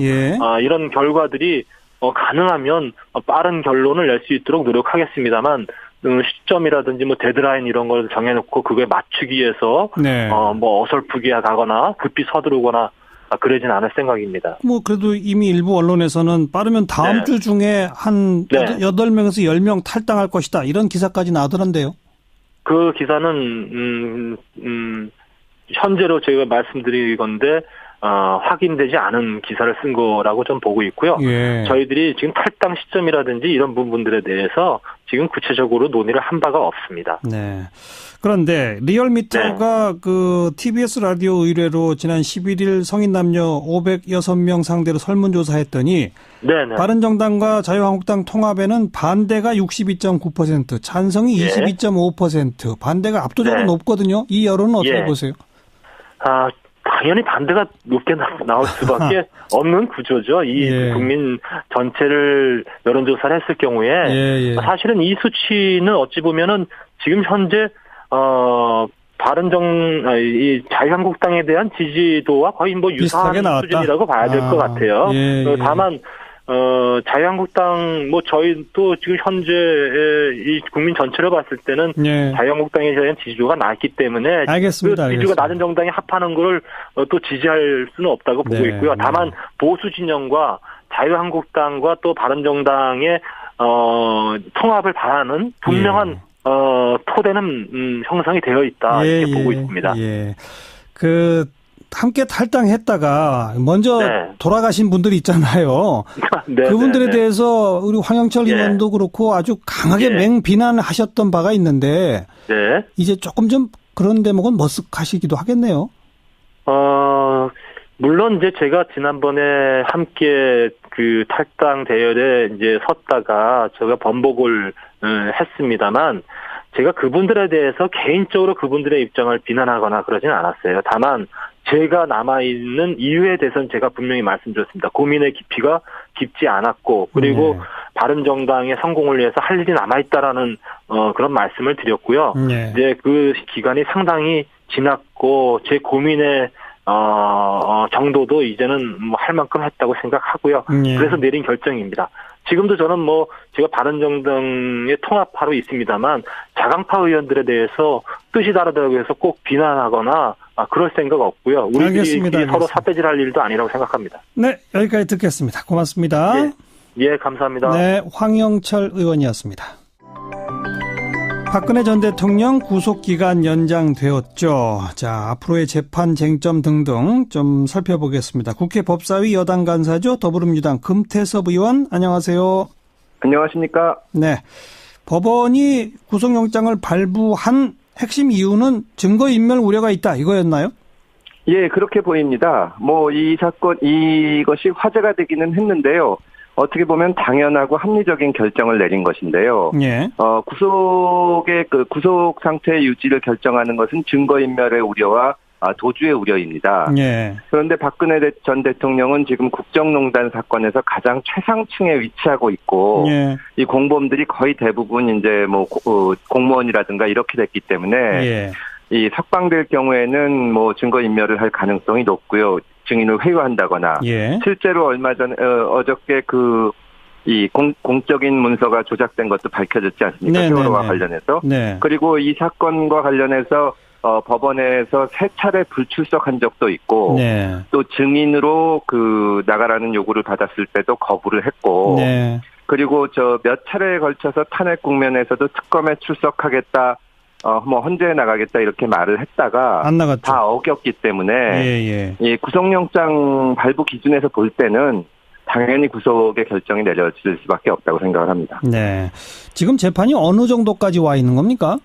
이런 결과들이 가능하면 빠른 결론을 낼 수 있도록 노력하겠습니다만 시점이라든지 데드라인 이런 걸 정해놓고 그거에 맞추기 위해서 어설프게 가거나 급히 서두르거나 그러진 않을 생각입니다. 그래도 이미 일부 언론에서는 빠르면 다음 주 중에 한 8명에서 10명 탈당할 것이다. 이런 기사까지 나오더란데요. 그 기사는 현재로 제가 말씀드린 건데 확인되지 않은 기사를 쓴 거라고 좀 보고 있고요. 저희들이 지금 탈당 시점이라든지 이런 부분들에 대해서 지금 구체적으로 논의를 한 바가 없습니다. 그런데 리얼미터가 그 TBS 라디오 의뢰로 지난 11일 성인 남녀 506명 상대로 설문조사했더니 바른정당과 자유한국당 통합에는 반대가 62.9%, 찬성이 22.5%, 반대가 압도적으로 높거든요. 이 여론은 어떻게 보세요? 당연히 반대가 높게 나올 수밖에 없는 구조죠. 이 국민 전체를 여론조사를 했을 경우에 사실은 이 수치는 어찌 보면은 지금 현재 이 자유한국당에 대한 지지도와 거의 유사한 수준이라고 봐야 될 것 같아요. 다만 자유한국당 저희도 지금 현재 이 국민 전체를 봤을 때는 자유한국당에 대한 지지도가 낮기 때문에 알겠습니다. 그 지지도가 낮은 정당이 합하는 걸 또 지지할 수는 없다고 보고 있고요. 다만 보수 진영과 자유한국당과 또 바른정당의 통합을 바라는 분명한 토대는 형성이 되어 있다 이렇게 보고 있습니다. 함께 탈당했다가 먼저 돌아가신 분들이 있잖아요. 그분들에 대해서 우리 황영철 의원도 그렇고 아주 강하게 맹비난하셨던 바가 있는데 이제 조금 좀 그런 대목은 머쓱하시기도 하겠네요. 물론 이제 제가 지난번에 함께 그 탈당 대열에 이제 섰다가 제가 번복을 했습니다만 제가 그분들에 대해서 개인적으로 그분들의 입장을 비난하거나 그러진 않았어요. 다만 제가 남아있는 이유에 대해서는 제가 분명히 말씀드렸습니다. 고민의 깊이가 깊지 않았고 그리고 바른정당의 성공을 위해서 할 일이 남아있다라는 그런 말씀을 드렸고요. 이제 그 기간이 상당히 지났고 제 고민의 정도도 이제는 할 만큼 했다고 생각하고요. 그래서 내린 결정입니다. 지금도 저는 제가 바른정당의 통합하러 있습니다만 자강파 의원들에 대해서 뜻이 다르다고 해서 꼭 비난하거나 그럴 생각 없고요. 우리들이 서로 삿대질할 일도 아니라고 생각합니다. 네, 여기까지 듣겠습니다. 고맙습니다. 감사합니다. 네, 황영철 의원이었습니다. 박근혜 전 대통령 구속기간 연장되었죠. 자, 앞으로의 재판 쟁점 등등 좀 살펴보겠습니다. 국회 법사위 여당 간사죠. 더불어민주당 금태섭 의원, 안녕하세요. 안녕하십니까. 네. 법원이 구속영장을 발부한 핵심 이유는 증거인멸 우려가 있다, 이거였나요? 예, 그렇게 보입니다. 이 사건, 이것이 화제가 되기는 했는데요. 어떻게 보면 당연하고 합리적인 결정을 내린 것인데요. 구속의 구속 상태 유지를 결정하는 것은 증거인멸의 우려와 도주의 우려입니다. 그런데 박근혜 전 대통령은 지금 국정농단 사건에서 가장 최상층에 위치하고 있고, 이 공범들이 거의 대부분 이제 공무원이라든가 이렇게 됐기 때문에, 이 석방될 경우에는 뭐 증거인멸을 할 가능성이 높고요. 증인을 회유한다거나 예. 실제로 얼마 전에 어저께 이 공적인 문서가 조작된 것도 밝혀졌지 않습니까? 세월호와 관련해서. 네. 그리고 이 사건과 관련해서 법원에서 3차례 불출석한 적도 있고 네. 또 증인으로 나가라는 요구를 받았을 때도 거부를 했고 네. 그리고 몇 차례에 걸쳐서 탄핵 국면에서도 특검에 출석하겠다. 헌재에 나가겠다 이렇게 말을 했다가 안 나갔죠. 다 어겼기 때문에 이 구속영장 발부 기준에서 볼 때는 당연히 구속의 결정이 내려질 수밖에 없다고 생각을 합니다. 네. 지금 재판이 어느 정도까지 와 있는 겁니까?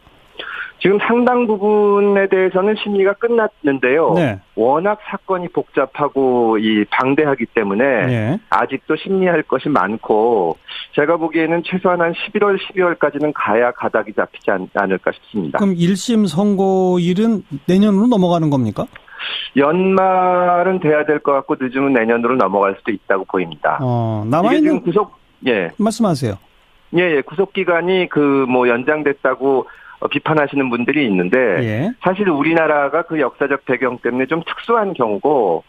지금 상당 부분에 대해서는 심리가 끝났는데요. 네. 워낙 사건이 복잡하고 방대하기 때문에 네. 아직도 심리할 것이 많고 제가 보기에는 최소한 한 11월, 12월까지는 가야 가닥이 잡히지 않을까 싶습니다. 그럼 1심 선고일은 내년으로 넘어가는 겁니까? 연말은 돼야 될 것 같고 늦으면 내년으로 넘어갈 수도 있다고 보입니다. 남아있는 말씀하세요. 예, 구속 기간이 연장됐다고 비판하시는 분들이 있는데 예. 사실 우리나라가 그 역사적 배경 때문에 좀 특수한 경우고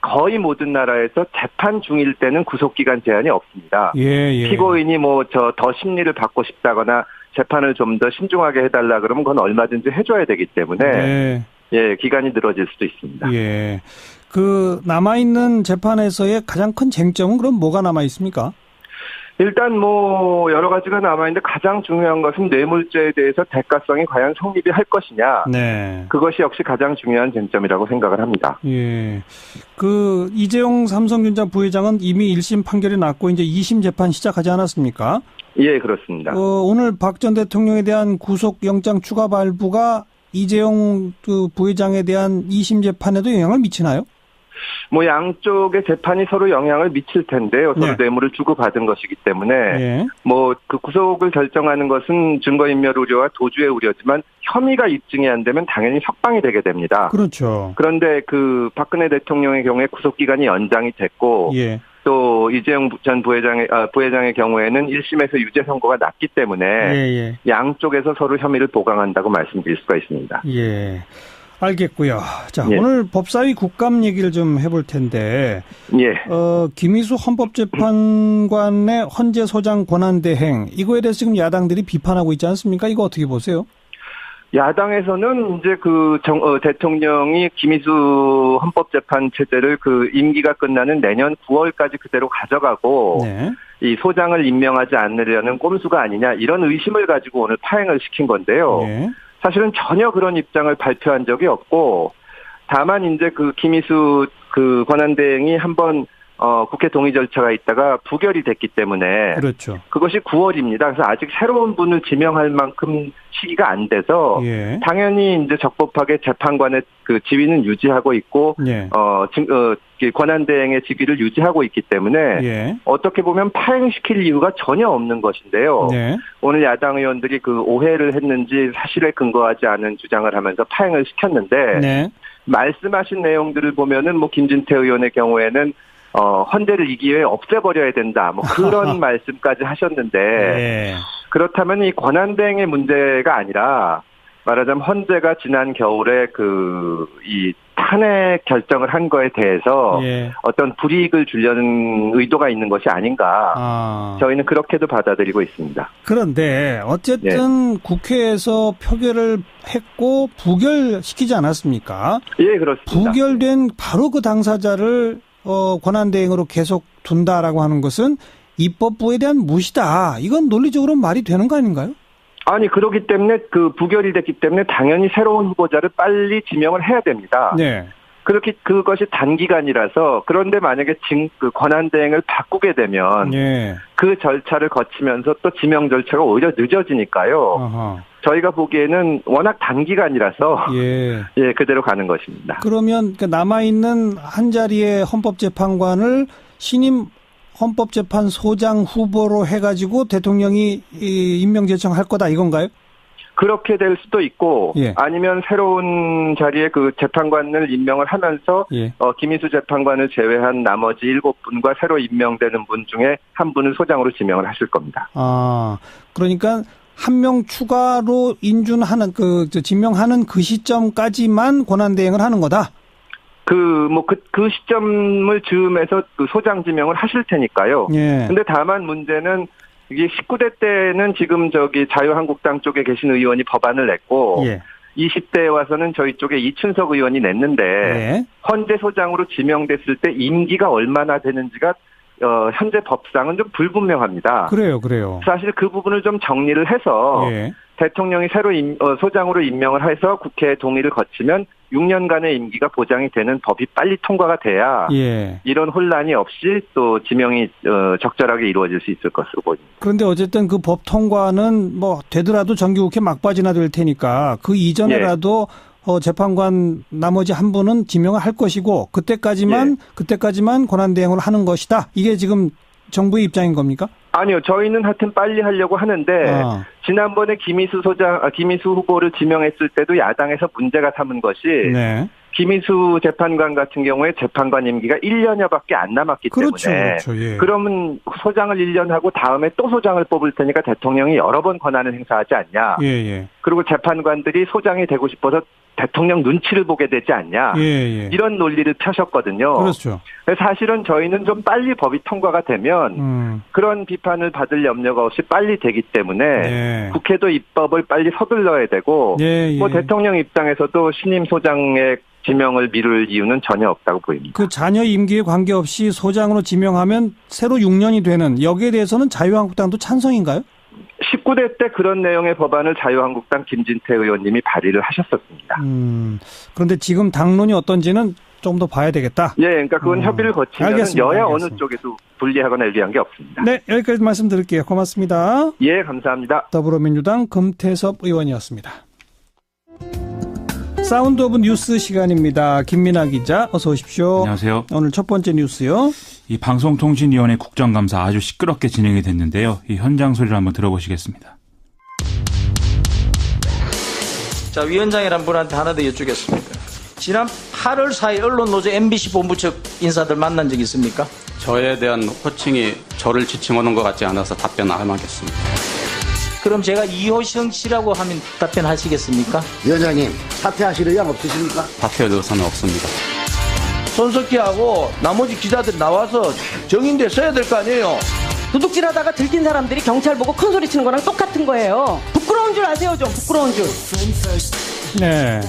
거의 모든 나라에서 재판 중일 때는 구속 기간 제한이 없습니다. 예. 피고인이 더 심리를 받고 싶다거나 재판을 좀 더 신중하게 해달라 그러면 그건 얼마든지 해줘야 되기 때문에 예, 기간이 늘어질 수도 있습니다. 예. 남아있는 재판에서의 가장 큰 쟁점은 그럼 뭐가 남아있습니까? 일단 여러 가지가 남아있는데 가장 중요한 것은 뇌물죄에 대해서 대가성이 과연 성립이 할 것이냐. 네. 그것이 역시 가장 중요한 쟁점이라고 생각을 합니다. 예. 이재용 삼성전자 부회장은 이미 1심 판결이 났고 이제 2심 재판 시작하지 않았습니까? 예, 그렇습니다. 오늘 박 전 대통령에 대한 구속영장 추가 발부가 이재용 부회장에 대한 2심 재판에도 영향을 미치나요? 양쪽의 재판이 서로 영향을 미칠 텐데요. 서로 뇌물을 주고받은 것이기 때문에 구속을 결정하는 것은 증거인멸 우려와 도주의 우려지만 혐의가 입증이 안 되면 당연히 석방이 되게 됩니다. 그렇죠. 그런데 박근혜 대통령의 경우에 구속 기간이 연장이 됐고 또 이재용 전 부회장의 경우에는 1심에서 유죄 선고가 났기 때문에 양쪽에서 서로 혐의를 보강한다고 말씀드릴 수가 있습니다. 예. 알겠고요. 자, 오늘 법사위 국감 얘기를 좀 해볼 텐데, 김희수 헌법재판관의 헌재 소장 권한 대행, 이거에 대해서 지금 야당들이 비판하고 있지 않습니까? 이거 어떻게 보세요? 야당에서는 이제 대통령이 김희수 헌법재판 체제를 임기가 끝나는 내년 9월까지 그대로 가져가고, 이 소장을 임명하지 않으려는 꼼수가 아니냐, 이런 의심을 가지고 오늘 파행을 시킨 건데요. 사실은 전혀 그런 입장을 발표한 적이 없고, 다만 이제 김희수 권한대행이 한번 국회 동의 절차가 있다가 부결이 됐기 때문에 그렇죠. 그것이 9월입니다. 그래서 아직 새로운 분을 지명할 만큼 시기가 안 돼서 당연히 이제 적법하게 재판관의 지위는 유지하고 있고 권한대행의 직위를 유지하고 있기 때문에 어떻게 보면 파행시킬 이유가 전혀 없는 것인데요. 오늘 야당 의원들이 오해를 했는지 사실에 근거하지 않은 주장을 하면서 파행을 시켰는데 말씀하신 내용들을 보면은 김진태 의원의 경우에는 헌재를 이 기회에 없애버려야 된다. 그런 말씀까지 하셨는데 그렇다면 이 권한대행의 문제가 아니라 말하자면 헌재가 지난 겨울에 이 탄핵 결정을 한 거에 대해서 어떤 불이익을 주려는 의도가 있는 것이 아닌가. 저희는 그렇게도 받아들이고 있습니다. 그런데 어쨌든 국회에서 표결을 했고 부결시키지 않았습니까? 예, 그렇습니다. 부결된 바로 그 당사자를 권한대행으로 계속 둔다라고 하는 것은 입법부에 대한 무시다. 이건 논리적으로 말이 되는 거 아닌가요? 아니, 그렇기 때문에 부결이 됐기 때문에 당연히 새로운 후보자를 빨리 지명을 해야 됩니다. 그것이 단기간이라서 그런데 만약에 권한대행을 바꾸게 되면 그 절차를 거치면서 또 지명 절차가 오히려 늦어지니까요. 저희가 보기에는 워낙 단기간이라서 그대로 가는 것입니다. 그러면 남아있는 한 자리의 헌법재판관을 신임 헌법재판소장 후보로 해가지고 대통령이 임명 제청할 거다 이건가요? 그렇게 될 수도 있고 아니면 새로운 자리에 재판관을 임명을 하면서 김희수 재판관을 제외한 나머지 7분과 새로 임명되는 분 중에 한 분을 소장으로 지명을 하실 겁니다. 그러니까 한 명 추가로 인준하는 지명하는 그 시점까지만 권한대행을 하는 거다. 그 시점을 즈음해서 그 소장 지명을 하실 테니까요. 예. 근데 다만 문제는 이게 19대 때는 지금 자유한국당 쪽에 계신 의원이 법안을 냈고, 예. 20대에 와서는 저희 쪽에 이춘석 의원이 냈는데, 예. 헌재 소장으로 지명됐을 때 임기가 얼마나 되는지가 현재 법상은 좀 불분명합니다. 그래요. 사실 그 부분을 좀 정리를 해서, 예. 대통령이 새로 소장으로 임명을 해서 국회 동의를 거치면 6년간의 임기가 보장이 되는 법이 빨리 통과가 돼야 예. 이런 혼란이 없이 또 지명이 적절하게 이루어질 수 있을 것으로 보입니다. 그런데 어쨌든 그 법 통과는 되더라도 정기국회 막바지나 될 테니까 그 이전에라도 예. 재판관 나머지 한 분은 지명을 할 것이고 그때까지만 권한대행을 하는 것이다. 이게 지금 정부의 입장인 겁니까? 아니요. 저희는 하여튼 빨리 하려고 하는데 지난번에 김희수 후보를 지명했을 때도 야당에서 문제가 삼은 것이 네. 김희수 재판관 같은 경우에 재판관 임기가 1년여밖에 안 남았기 때문에 예. 그러면 소장을 1년 하고 다음에 또 소장을 뽑을 테니까 대통령이 여러 번 권한을 행사하지 않냐. 예. 그리고 재판관들이 소장이 되고 싶어서 대통령 눈치를 보게 되지 않냐. 예. 이런 논리를 펴셨거든요. 그렇죠. 사실은 저희는 좀 빨리 법이 통과가 되면 그런 비판을 받을 염려가 없이 빨리 되기 때문에 예. 국회도 입법을 빨리 서둘러야 되고 대통령 입장에서도 신임 소장의 지명을 미룰 이유는 전혀 없다고 보입니다. 그 자녀 임기에 관계없이 소장으로 지명하면 새로 6년이 되는 여기에 대해서는 자유한국당도 찬성인가요? 19대 때 그런 내용의 법안을 자유한국당 김진태 의원님이 발의를 하셨었습니다. 그런데 지금 당론이 어떤지는 좀 더 봐야 되겠다. 예, 그러니까 그건 협의를 거치면 여야 어느 쪽에도 불리하거나 유리한 게 없습니다. 네, 여기까지 말씀드릴게요. 고맙습니다. 예, 감사합니다. 더불어민주당 금태섭 의원이었습니다. 사운드 오브 뉴스 시간입니다. 김민아 기자 어서 오십시오. 안녕하세요. 오늘 첫 번째 뉴스요. 이 방송통신위원회 국정감사 아주 시끄럽게 진행이 됐는데요. 이 현장 소리를 한번 들어보시겠습니다. 자, 위원장이란 분한테 하나 더 여쭙겠습니다. 지난 8월 4일 언론노조 MBC 본부 측 인사들 만난 적 있습니까? 저에 대한 호칭이 저를 지칭하는 것 같지 않아서 답변 안 하겠습니다. 그럼 제가 이호성 씨라고 하면 답변하시겠습니까? 위원장님, 사퇴하실 의향 없으십니까? 사퇴할 의사는 없습니다. 손석희하고 나머지 기자들이 나와서 정인대 써야 될 거 아니에요? 도둑질하다가 들킨 사람들이 경찰 보고 큰 소리 치는 거랑 똑같은 거예요. 부끄러운 줄 아세요, 좀 부끄러운 줄. 네.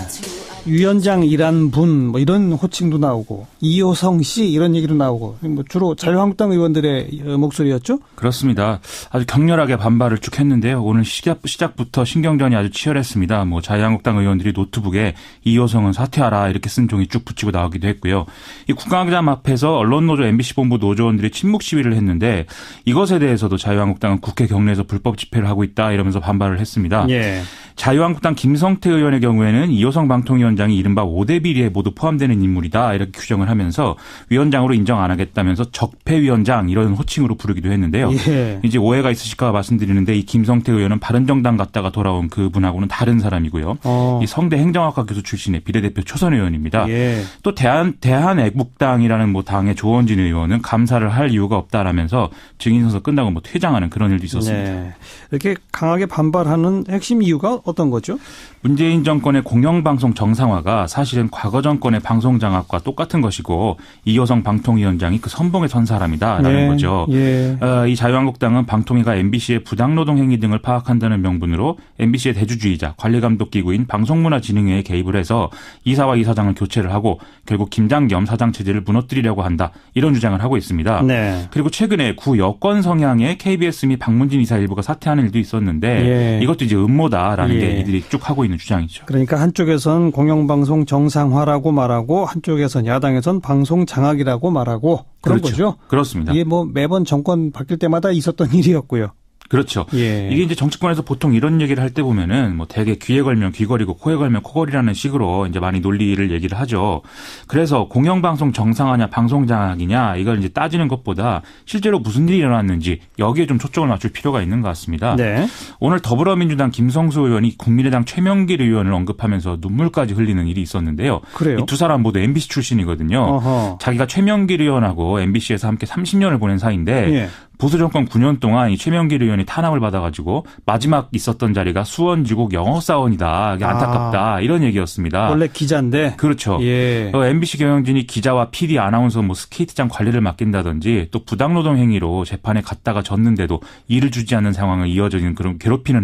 위원장이란 분, 이런 호칭도 나오고, 이호성 씨, 이런 얘기도 나오고, 주로 자유한국당 의원들의 목소리였죠? 그렇습니다. 아주 격렬하게 반발을 쭉 했는데요. 오늘 시작부터 신경전이 아주 치열했습니다. 자유한국당 의원들이 노트북에 이호성은 사퇴하라, 이렇게 쓴 종이 쭉 붙이고 나오기도 했고요. 이 국감장 앞에서 언론노조 MBC 본부 노조원들이 침묵 시위를 했는데, 이것에 대해서도 자유한국당은 국회 경내에서 불법 집회를 하고 있다, 이러면서 반발을 했습니다. 예. 자유한국당 김성태 의원의 경우에는 이호성 방통위원장이 이른바 5대 비리에 모두 포함되는 인물이다 이렇게 규정을 하면서 위원장으로 인정 안 하겠다면서 적폐위원장 이런 호칭으로 부르기도 했는데요. 예. 이제 오해가 있으실까 봐 말씀드리는데 이 김성태 의원은 바른정당 갔다가 돌아온 그분하고는 다른 사람이고요. 이 성대 행정학과 교수 출신의 비례대표 초선 의원입니다. 예. 또 대한애국당이라는 당의 조원진 의원은 감사를 할 이유가 없다라면서 증인선서 끝나고 퇴장하는 그런 일도 있었습니다. 네. 이렇게 강하게 반발하는 핵심 이유가 어떤 거죠? 문재인 정권의 공영방송 정상화가 사실은 과거 정권의 방송장악과 똑같은 것이고 이호성 방통위원장이 그 선봉에 선 사람이다라는 거죠. 예. 이 자유한국당은 방통위가 MBC의 부당노동 행위 등을 파악한다는 명분으로 MBC의 대주주이자 관리감독기구인 방송문화진흥회에 개입을 해서 이사와 이사장을 교체를 하고 결국 김장겸 사장 체제를 무너뜨리려고 한다. 이런 주장을 하고 있습니다. 네. 그리고 최근에 구여권 성향의 KBS 및 박문진 이사 일부가 사퇴하는 일도 있었는데 이것도 이제 음모다라는 게 이들이 쭉 하고 있는 주장이죠. 그러니까 한쪽에선 공영방송 정상화라고 말하고 한쪽에선 야당에선 방송 장악이라고 말하고 그런 거죠. 그렇습니다. 이게 매번 정권 바뀔 때마다 있었던 일이었고요. 그렇죠. 예. 이게 이제 정치권에서 보통 이런 얘기를 할 때 보면은 대개 귀에 걸면 귀걸이고 코에 걸면 코걸이라는 식으로 이제 많이 논리를 얘기를 하죠. 그래서 공영방송 정상화냐 방송장악이냐 이걸 이제 따지는 것보다 실제로 무슨 일이 일어났는지 여기에 좀 초점을 맞출 필요가 있는 것 같습니다. 네. 오늘 더불어민주당 김성수 의원이 국민의당 최명길 의원을 언급하면서 눈물까지 흘리는 일이 있었는데요. 그래요? 이 두 사람 모두 MBC 출신이거든요. 어허. 자기가 최명길 의원하고 MBC에서 함께 30년을 보낸 사이인데 보수 정권 9년 동안 이 최명길 의원이 탄압을 받아가지고 마지막 있었던 자리가 수원지국 영어사원이다. 안타깝다. 이런 얘기였습니다. 원래 기자인데. 그렇죠. 예. MBC 경영진이 기자와 PD, 아나운서 뭐 스케이트장 관리를 맡긴다든지 또 부당노동 행위로 재판에 갔다가 졌는데도 일을 주지 않는 상황을 이어지는 그런 괴롭히는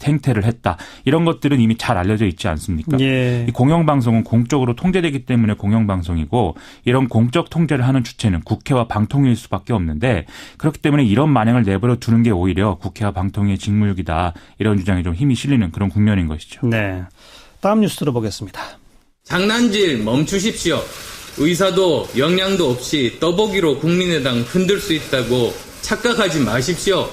행태를 했다. 이런 것들은 이미 잘 알려져 있지 않습니까? 예. 이 공영방송은 공적으로 통제되기 때문에 공영방송이고 이런 공적 통제를 하는 주체는 국회와 방통위일 수밖에 없는데 그렇기 때문에 이런 만행을 내버려 두는 게 오히려 국회와 방통위의 직무유기다. 이런 주장이 좀 힘이 실리는 그런 국면인 것이죠. 네. 다음 뉴스 들어보겠습니다. 장난질 멈추십시오. 의사도 역량도 없이 떠보기로 국민의당 흔들 수 있다고 착각하지 마십시오.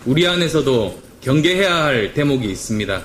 우리 안에서도 경계해야 할 대목이 있습니다.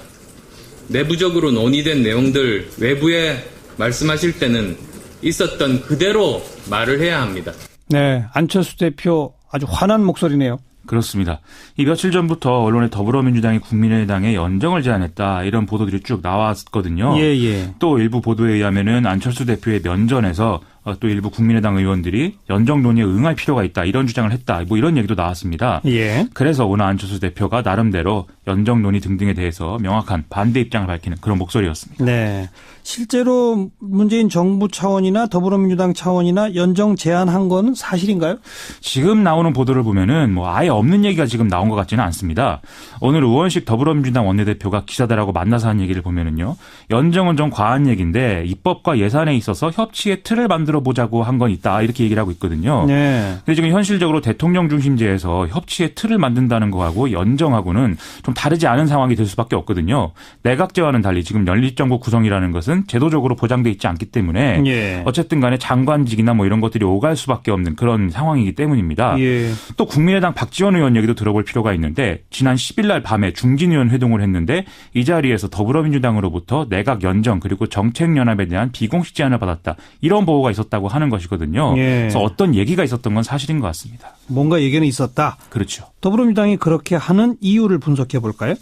내부적으로 논의된 내용들 외부에 말씀하실 때는 있었던 그대로 말을 해야 합니다. 네, 안철수 대표 아주 화난 목소리네요. 그렇습니다. 이 며칠 전부터 언론에 더불어민주당이 국민의당에 연정을 제안했다 이런 보도들이 쭉 나왔거든요. 예. 또 일부 보도에 의하면은 안철수 대표의 면전에서 또 일부 국민의당 의원들이 연정 논의에 응할 필요가 있다 이런 주장을 했다 뭐 이런 얘기도 나왔습니다. 예. 그래서 오늘 안철수 대표가 나름대로 연정 논의 등등에 대해서 명확한 반대 입장을 밝히는 그런 목소리였습니다. 네. 실제로 문재인 정부 차원이나 더불어민주당 차원이나 연정 제안한 건 사실인가요? 지금 나오는 보도를 보면은 뭐 아예 없는 얘기가 지금 나온 것 같지는 않습니다. 오늘 우원식 더불어민주당 원내대표가 기자들하고 만나서 한 얘기를 보면은요. 연정은 좀 과한 얘기인데 입법과 예산에 있어서 협치의 틀을 만들어 보자고 한 건 있다 이렇게 얘기를 하고 있거든요. 네. 근데 지금 현실적으로 대통령 중심제에서 협치의 틀을 만든다는 거하고 연정하고는 좀 다르지 않은 상황이 될 수밖에 없거든요. 내각제와는 달리 지금 연립정부 구성이라는 것은 제도적으로 보장돼 있지 않기 때문에 예. 어쨌든 간에 장관직이나 뭐 이런 것들이 오갈 수밖에 없는 그런 상황이기 때문입니다. 예. 또 국민의당 박지원 의원 얘기도 들어볼 필요가 있는데 지난 10일 날 밤에 중진의원 회동을 했는데 이 자리에서 더불어민주당으로부터 내각 연정 그리고 정책연합에 대한 비공식 제안을 받았다. 이런 보고가 있었다고 하는 것이거든요. 예. 그래서 어떤 얘기가 있었던 건 사실인 것 같습니다. 뭔가 얘기는 있었다. 그렇죠. 더불어민주당이 그렇게 하는 이유를 분석해 볼까요?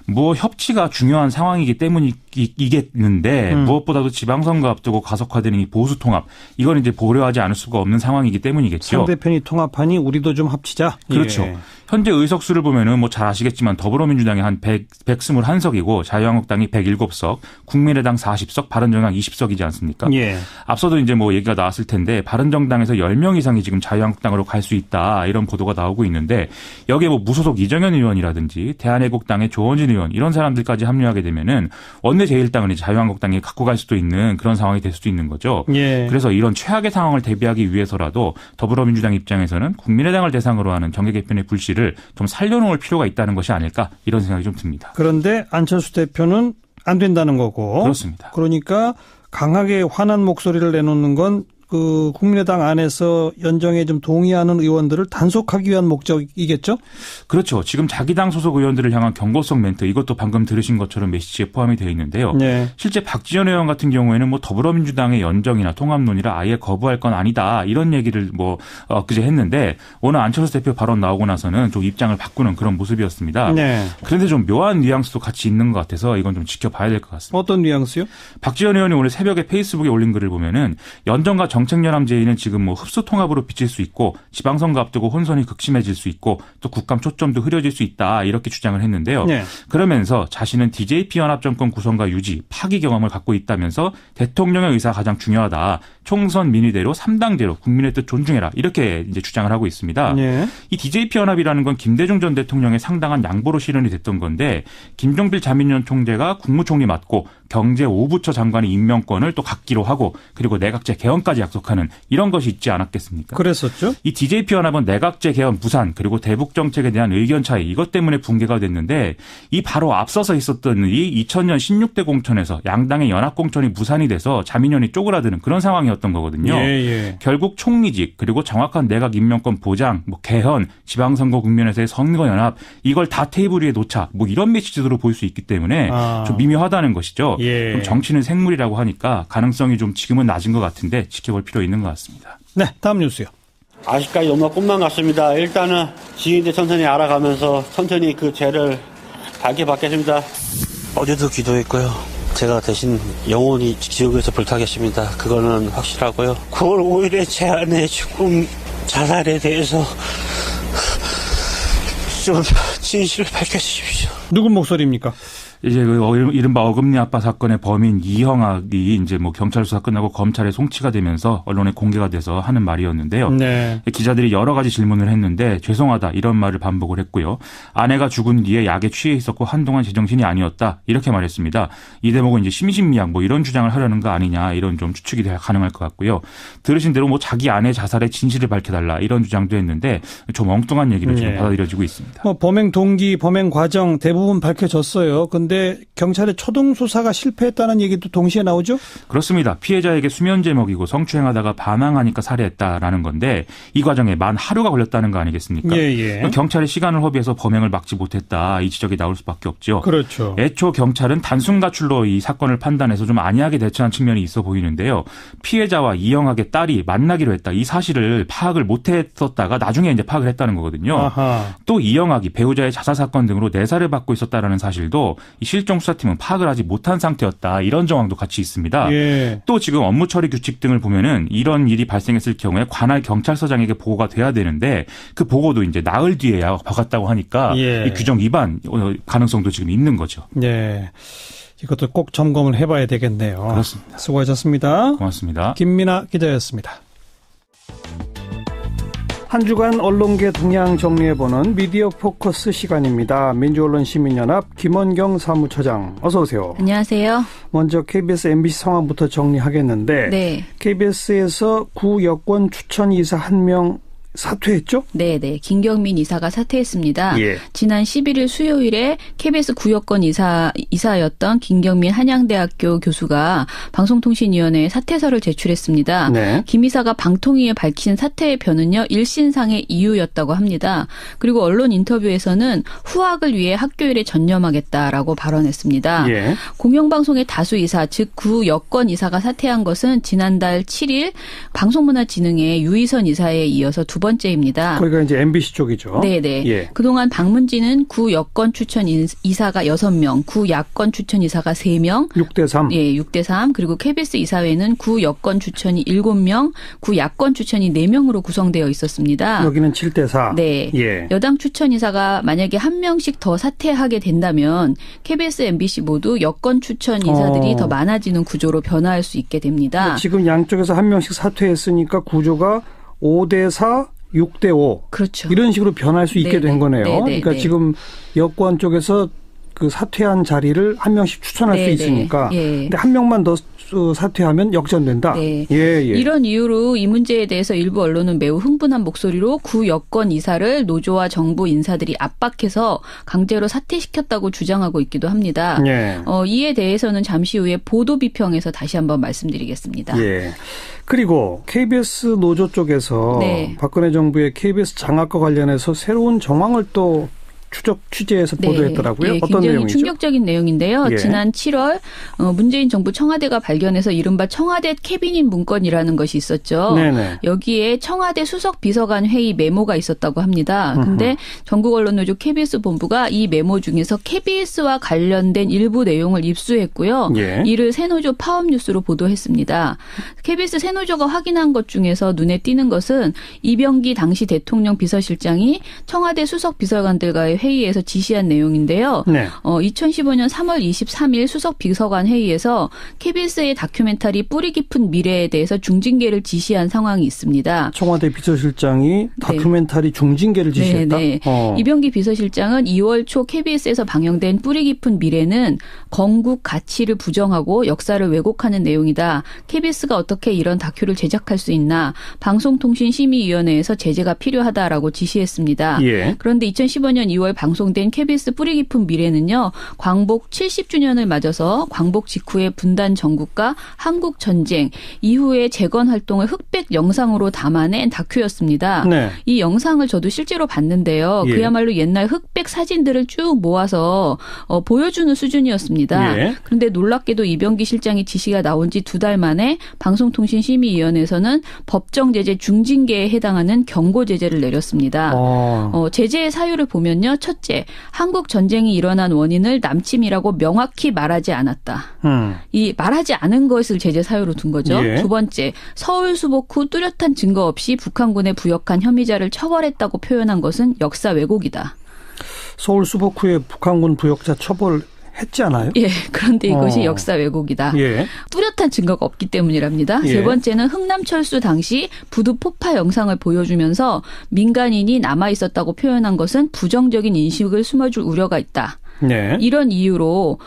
뭐 협치가 중요한 상황이기 때문이겠는데 무엇보다도 지방선거 앞두고 가속화되는 이 보수 통합 이건 이제 고려하지 않을 수가 없는 상황이기 때문이겠죠. 상대편이 통합하니 우리도 좀 합치자. 그렇죠. 예. 현재 의석수를 보면은 뭐 잘 아시겠지만 더불어민주당이 한 121석이고 자유한국당이 107석, 국민의당 40석, 바른정당 20석이지 않습니까? 예. 앞서도 이제 뭐 얘기가 나왔을 텐데 바른정당에서 10명 이상이 지금 자유한국당으로 갈 수 있다 이런 보도가 나오고 있는데 여기에 뭐 무소속 이정현 의원이라든지 대한애국당의 조원진 의원 이런 사람들까지 합류하게 되면은 원내제일당을 자유한국당이 갖고 갈 수도 있는 그런 상황이 될 수도 있는 거죠. 예. 그래서 이런 최악의 상황을 대비하기 위해서라도 더불어민주당 입장에서는 국민의당을 대상으로 하는 정계 개편의 불씨를 좀 살려놓을 필요가 있다는 것이 아닐까 이런 생각이 좀 듭니다. 그런데 안철수 대표는 안 된다는 거고. 그렇습니다. 그러니까 강하게 화난 목소리를 내놓는 건 그 국민의당 안에서 연정에 좀 동의하는 의원들을 단속하기 위한 목적이겠죠? 그렇죠. 지금 자기 당 소속 의원들을 향한 경고성 멘트 이것도 방금 들으신 것처럼 메시지에 포함이 되어 있는데요. 네. 실제 박지원 의원 같은 경우에는 뭐 더불어민주당의 연정이나 통합 논의를 아예 거부할 건 아니다 이런 얘기를 뭐 그제 했는데 오늘 안철수 대표 발언 나오고 나서는 좀 입장을 바꾸는 그런 모습이었습니다. 네. 그런데 좀 묘한 뉘앙스도 같이 있는 것 같아서 이건 좀 지켜봐야 될 것 같습니다. 어떤 뉘앙스요? 박지원 의원이 오늘 새벽에 페이스북에 올린 글을 보면은 연정과 정책연합 제의는 지금 뭐 흡수 통합으로 비칠 수 있고 지방선거 앞두고 혼선이 극심해질 수 있고 또 국감 초점도 흐려질 수 있다 이렇게 주장을 했는데요. 네. 그러면서 자신은 DJP 연합정권 구성과 유지, 파기 경험을 갖고 있다면서 대통령의 의사가 가장 중요하다. 총선 민의대로 3당제로 국민의 뜻 존중해라 이렇게 이제 주장을 하고 있습니다. 네. 이 DJP 연합이라는 건 김대중 전 대통령의 상당한 양보로 실현이 됐던 건데 김종필 자민련 총재가 국무총리 맡고 경제 5부처 장관의 임명권을 또 갖기로 하고 그리고 내각제 개헌까지 약속하는 이런 것이 있지 않았겠습니까? 그랬었죠. 이 DJP 연합은 내각제 개헌 무산 그리고 대북 정책에 대한 의견 차이 이것 때문에 붕괴가 됐는데 이 바로 앞서서 있었던 이 2000년 16대 공천에서 양당의 연합 공천이 무산이 돼서 자민련이 쪼그라드는 그런 상황이었던 거거든요. 예. 결국 총리직 그리고 정확한 내각 임명권 보장, 뭐 개헌, 지방선거 국면에서의 선거 연합 이걸 다 테이블 위에 놓자 뭐 이런 메시지로 보일 수 있기 때문에 좀 미묘하다는 것이죠. 예. 그럼 정치는 생물이라고 하니까 가능성이 좀 지금은 낮은 것 같은데 지켜볼 필요 있는 것 같습니다. 네, 다음 뉴스요. 아직까지 너무 꿈만 같습니다. 일단은 지인들 천천히 알아가면서 천천히 그 죄를 밝혀받겠습니다. 어제도 기도했고요. 제가 대신 영원히 지옥에서 불타겠습니다. 그거는 확실하고요. 9월 5일에 제 아내의 죽음 자살에 대해서 좀 진실을 밝혀주십시오. 누구 목소리입니까? 이제 그 이른바 어금니 아빠 사건의 범인 이형학이 이제 뭐 경찰 수사 끝나고 검찰에 송치가 되면서 언론에 공개가 돼서 하는 말이었는데요. 네. 기자들이 여러 가지 질문을 했는데 죄송하다 이런 말을 반복을 했고요. 아내가 죽은 뒤에 약에 취해 있었고 한동안 제정신이 아니었다 이렇게 말했습니다. 이 대목은 이제 심신미약 뭐 이런 주장을 하려는 거 아니냐 이런 좀 추측이 가능할 것 같고요. 들으신 대로 뭐 자기 아내 자살의 진실을 밝혀달라 이런 주장도 했는데 좀 엉뚱한 얘기로 지금 받아들여지고 있습니다. 범행 동기, 범행 과정 대부분 밝혀졌어요. 근데 경찰의 초동 수사가 실패했다는 얘기도 동시에 나오죠? 그렇습니다. 피해자에게 수면제 먹이고 성추행하다가 반항하니까 살해했다라는 건데 이 과정에 만 하루가 걸렸다는 거 아니겠습니까? 경찰이 시간을 허비해서 범행을 막지 못했다 이 지적이 나올 수밖에 없죠. 그렇죠. 애초 경찰은 단순 가출로 이 사건을 판단해서 좀 안이하게 대처한 측면이 있어 보이는데요. 피해자와 이형학의 딸이 만나기로 했다 이 사실을 파악을 못했었다가 나중에 이제 파악을 했다는 거거든요. 아하. 또 이형학이 배우자의 자살 사건 등으로 내사를 받고 있었다라는 사실도 이 실종 수사팀은 파악을 하지 못한 상태였다. 이런 정황도 같이 있습니다. 또 지금 업무 처리 규칙 등을 보면은 이런 일이 발생했을 경우에 관할 경찰서장에게 보고가 돼야 되는데 그 보고도 이제 나흘 뒤에야 받았다고 하니까 이 규정 위반 가능성도 지금 있는 거죠. 네. 이것도 꼭 점검을 해봐야 되겠네요. 그렇습니다. 수고하셨습니다. 고맙습니다. 김민아 기자였습니다. 한 주간 언론계 동향 정리해보는 미디어 포커스 시간입니다. 민주언론시민연합 김원경 사무처장 어서 오세요. 안녕하세요. 먼저 KBS, MBC 상황부터 정리하겠는데 네. KBS에서 구 여권 추천 이사 1명 사퇴했죠? 네네. 김경민 이사가 사퇴했습니다. 지난 11일 수요일에 KBS 구여권 이사였던 김경민 한양대학교 교수가 방송통신위원회에 사퇴서를 제출했습니다. 네. 김 이사가 방통위에 밝힌 사퇴의 변은요. 일신상의 이유였다고 합니다. 그리고 언론 인터뷰에서는 후학을 위해 학교 일에 전념하겠다라고 발언했습니다. 공영방송의 다수 이사, 즉 구여권 이사가 사퇴한 것은 지난달 7일 방송문화진흥회 유희선 이사에 이어서 두 번째입니다. 거기가 이제 MBC 쪽이죠. 네네. 그동안 방문진은 구 여권 추천 이사가 6명, 구 야권 추천 이사가 3명. 6대3. 6대3. 그리고 KBS 이사회는 구 여권 추천이 7명, 구 야권 추천이 4명으로 구성되어 있었습니다. 여기는 7대4. 네. 여당 추천 이사가 만약에 한 명씩 더 사퇴하게 된다면 KBS, MBC 모두 여권 추천 이사들이 더 많아지는 구조로 변화할 수 있게 됩니다. 지금 양쪽에서 한 명씩 사퇴했으니까 구조가 5대4, 6대5. 그렇죠. 이런 식으로 변할 수 있게 된 거네요. 그러니까 지금 여권 쪽에서 그 사퇴한 자리를 한 명씩 추천할 수 있으니까. 근데 한 명만 더 사퇴하면 역전된다. 이런 이유로 이 문제에 대해서 일부 언론은 매우 흥분한 목소리로 구 여권 이사를 노조와 정부 인사들이 압박해서 강제로 사퇴시켰다고 주장하고 있기도 합니다. 이에 대해서는 잠시 후에 보도 비평에서 다시 한번 말씀드리겠습니다. 그리고 KBS 노조 쪽에서 박근혜 정부의 KBS 장악과 관련해서 새로운 정황을 또 취재해서 보도했더라고요. 어떤 굉장히 내용이죠? 충격적인 내용인데요. 지난 7월 문재인 정부 청와대가 발견해서 이른바 청와대 캐비닛 문건이라는 것이 있었죠. 여기에 청와대 수석 비서관 회의 메모가 있었다고 합니다. 근데 전국 언론노조 KBS 본부가 이 메모 중에서 KBS와 관련된 일부 내용을 입수했고요. 이를 새노조 파업뉴스로 보도했습니다. KBS 새노조가 확인한 것 중에서 눈에 띄는 것은 이병기 당시 대통령 비서실장이 청와대 수석 비서관들과의 회의에서 지시한 내용인데요. 2015년 3월 23일 수석 비서관 회의에서 KBS의 다큐멘터리 뿌리 깊은 미래에 대해서 중징계를 지시한 상황이 있습니다. 청와대 비서실장이 다큐멘터리 중징계를 지시했다? 이병기 비서실장은 2월 초 KBS에서 방영된 뿌리 깊은 미래는 건국 가치를 부정하고 역사를 왜곡하는 내용이다. KBS가 어떻게 이런 다큐를 제작할 수 있나. 방송통신심의위원회에서 제재가 필요하다라고 지시했습니다. 그런데 2015년 2월 방송된 KBS 뿌리 깊은 미래는요. 광복 70주년을 맞아서 광복 직후의 분단 전국과 한국 전쟁 이후의 재건 활동을 흑백 영상으로 담아낸 다큐였습니다. 이 영상을 저도 실제로 봤는데요. 그야말로 옛날 흑백 사진들을 쭉 모아서 보여주는 수준이었습니다. 그런데 놀랍게도 이병기 실장의 지시가 나온 지 2달 만에 방송통신심의위원회에서는 법정 제재 중징계에 해당하는 경고 제재를 내렸습니다. 제재의 사유를 보면요. 첫째, 한국 전쟁이 일어난 원인을 남침이라고 명확히 말하지 않았다. 이 말하지 않은 것을 제재 사유로 둔 거죠. 두 번째, 서울 수복 후 뚜렷한 증거 없이 북한군에 부역한 혐의자를 처벌했다고 표현한 것은 역사 왜곡이다. 서울 수복후에 북한군 부역자 처벌했지 않아요? 예. 그런데 이것이 역사 왜곡이다. 예. 뚜렷한 증거가 없기 때문이랍니다. 예. 세 번째는 흥남철수 당시 부두 폭파 영상을 보여주면서 민간인이 남아있었다고 표현한 것은 부정적인 인식을 심어줄 우려가 있다. 네. 이런 이유로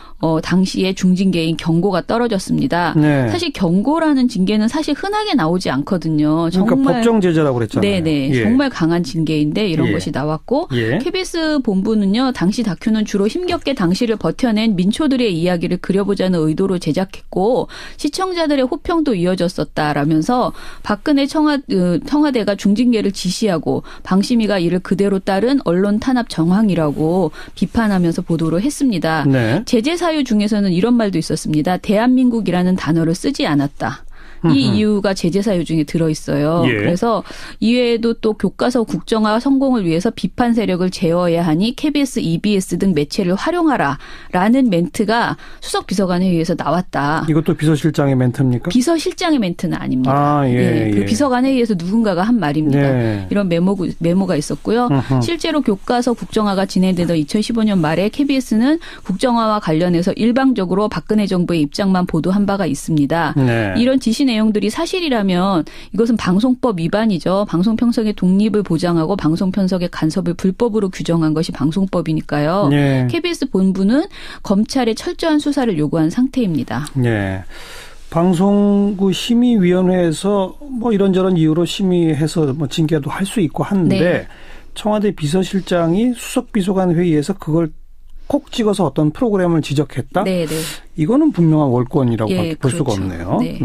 당시에 중징계인 경고가 떨어졌습니다. 네. 사실 경고라는 징계는 사실 흔하게 나오지 않거든요. 그러니까 정말 법정 제재라고 그랬잖아요. 네네. 예. 정말 강한 징계인데 이런 예. 것이 나왔고 예. KBS 본부는요. 당시 다큐는 주로 힘겹게 당시를 버텨낸 민초들의 이야기를 그려보자는 의도로 제작했고 시청자들의 호평도 이어졌었다라면서 박근혜 청와대가 중징계를 지시하고 방심위가 이를 그대로 따른 언론 탄압 정황이라고 비판하면서 보도를 했습니다. 네. 제재 사유 중에서는 이런 말도 있었습니다. 대한민국이라는 단어를 쓰지 않았다. 이 이유가 제재 사유 중에 들어있어요. 예. 그래서 이외에도 또 교과서 국정화 성공을 위해서 비판 세력을 제어해야 하니 KBS, EBS 등 매체를 활용하라라는 멘트가 수석 비서관회의에서 나왔다. 이것도 비서실장의 멘트입니까? 비서실장의 멘트는 아닙니다. 아, 예, 그 예. 비서관회의에서 누군가가 한 말입니다. 네. 이런 메모가 있었고요. 실제로 교과서 국정화가 진행되던 2015년 말에 KBS는 국정화와 관련해서 일방적으로 박근혜 정부의 입장만 보도한 바가 있습니다. 네. 이런 지시 내용들이 사실이라면 이것은 방송법 위반이죠. 방송평석의 독립을 보장하고 방송평석의 간섭을 불법으로 규정한 것이 방송법이니까요. 네. KBS 본부는 검찰의 철저한 수사를 요구한 상태입니다. 네. 방송국 심의위원회에서 뭐 이런저런 이유로 심의해서 뭐 징계도 할 수 있고 한데 네. 청와대 비서실장이 수석비서관 회의에서 그걸 콕 찍어서 어떤 프로그램을 지적했다? 네, 네. 이거는 분명한 월권이라고 볼 그렇죠. 수가 없네요. 네.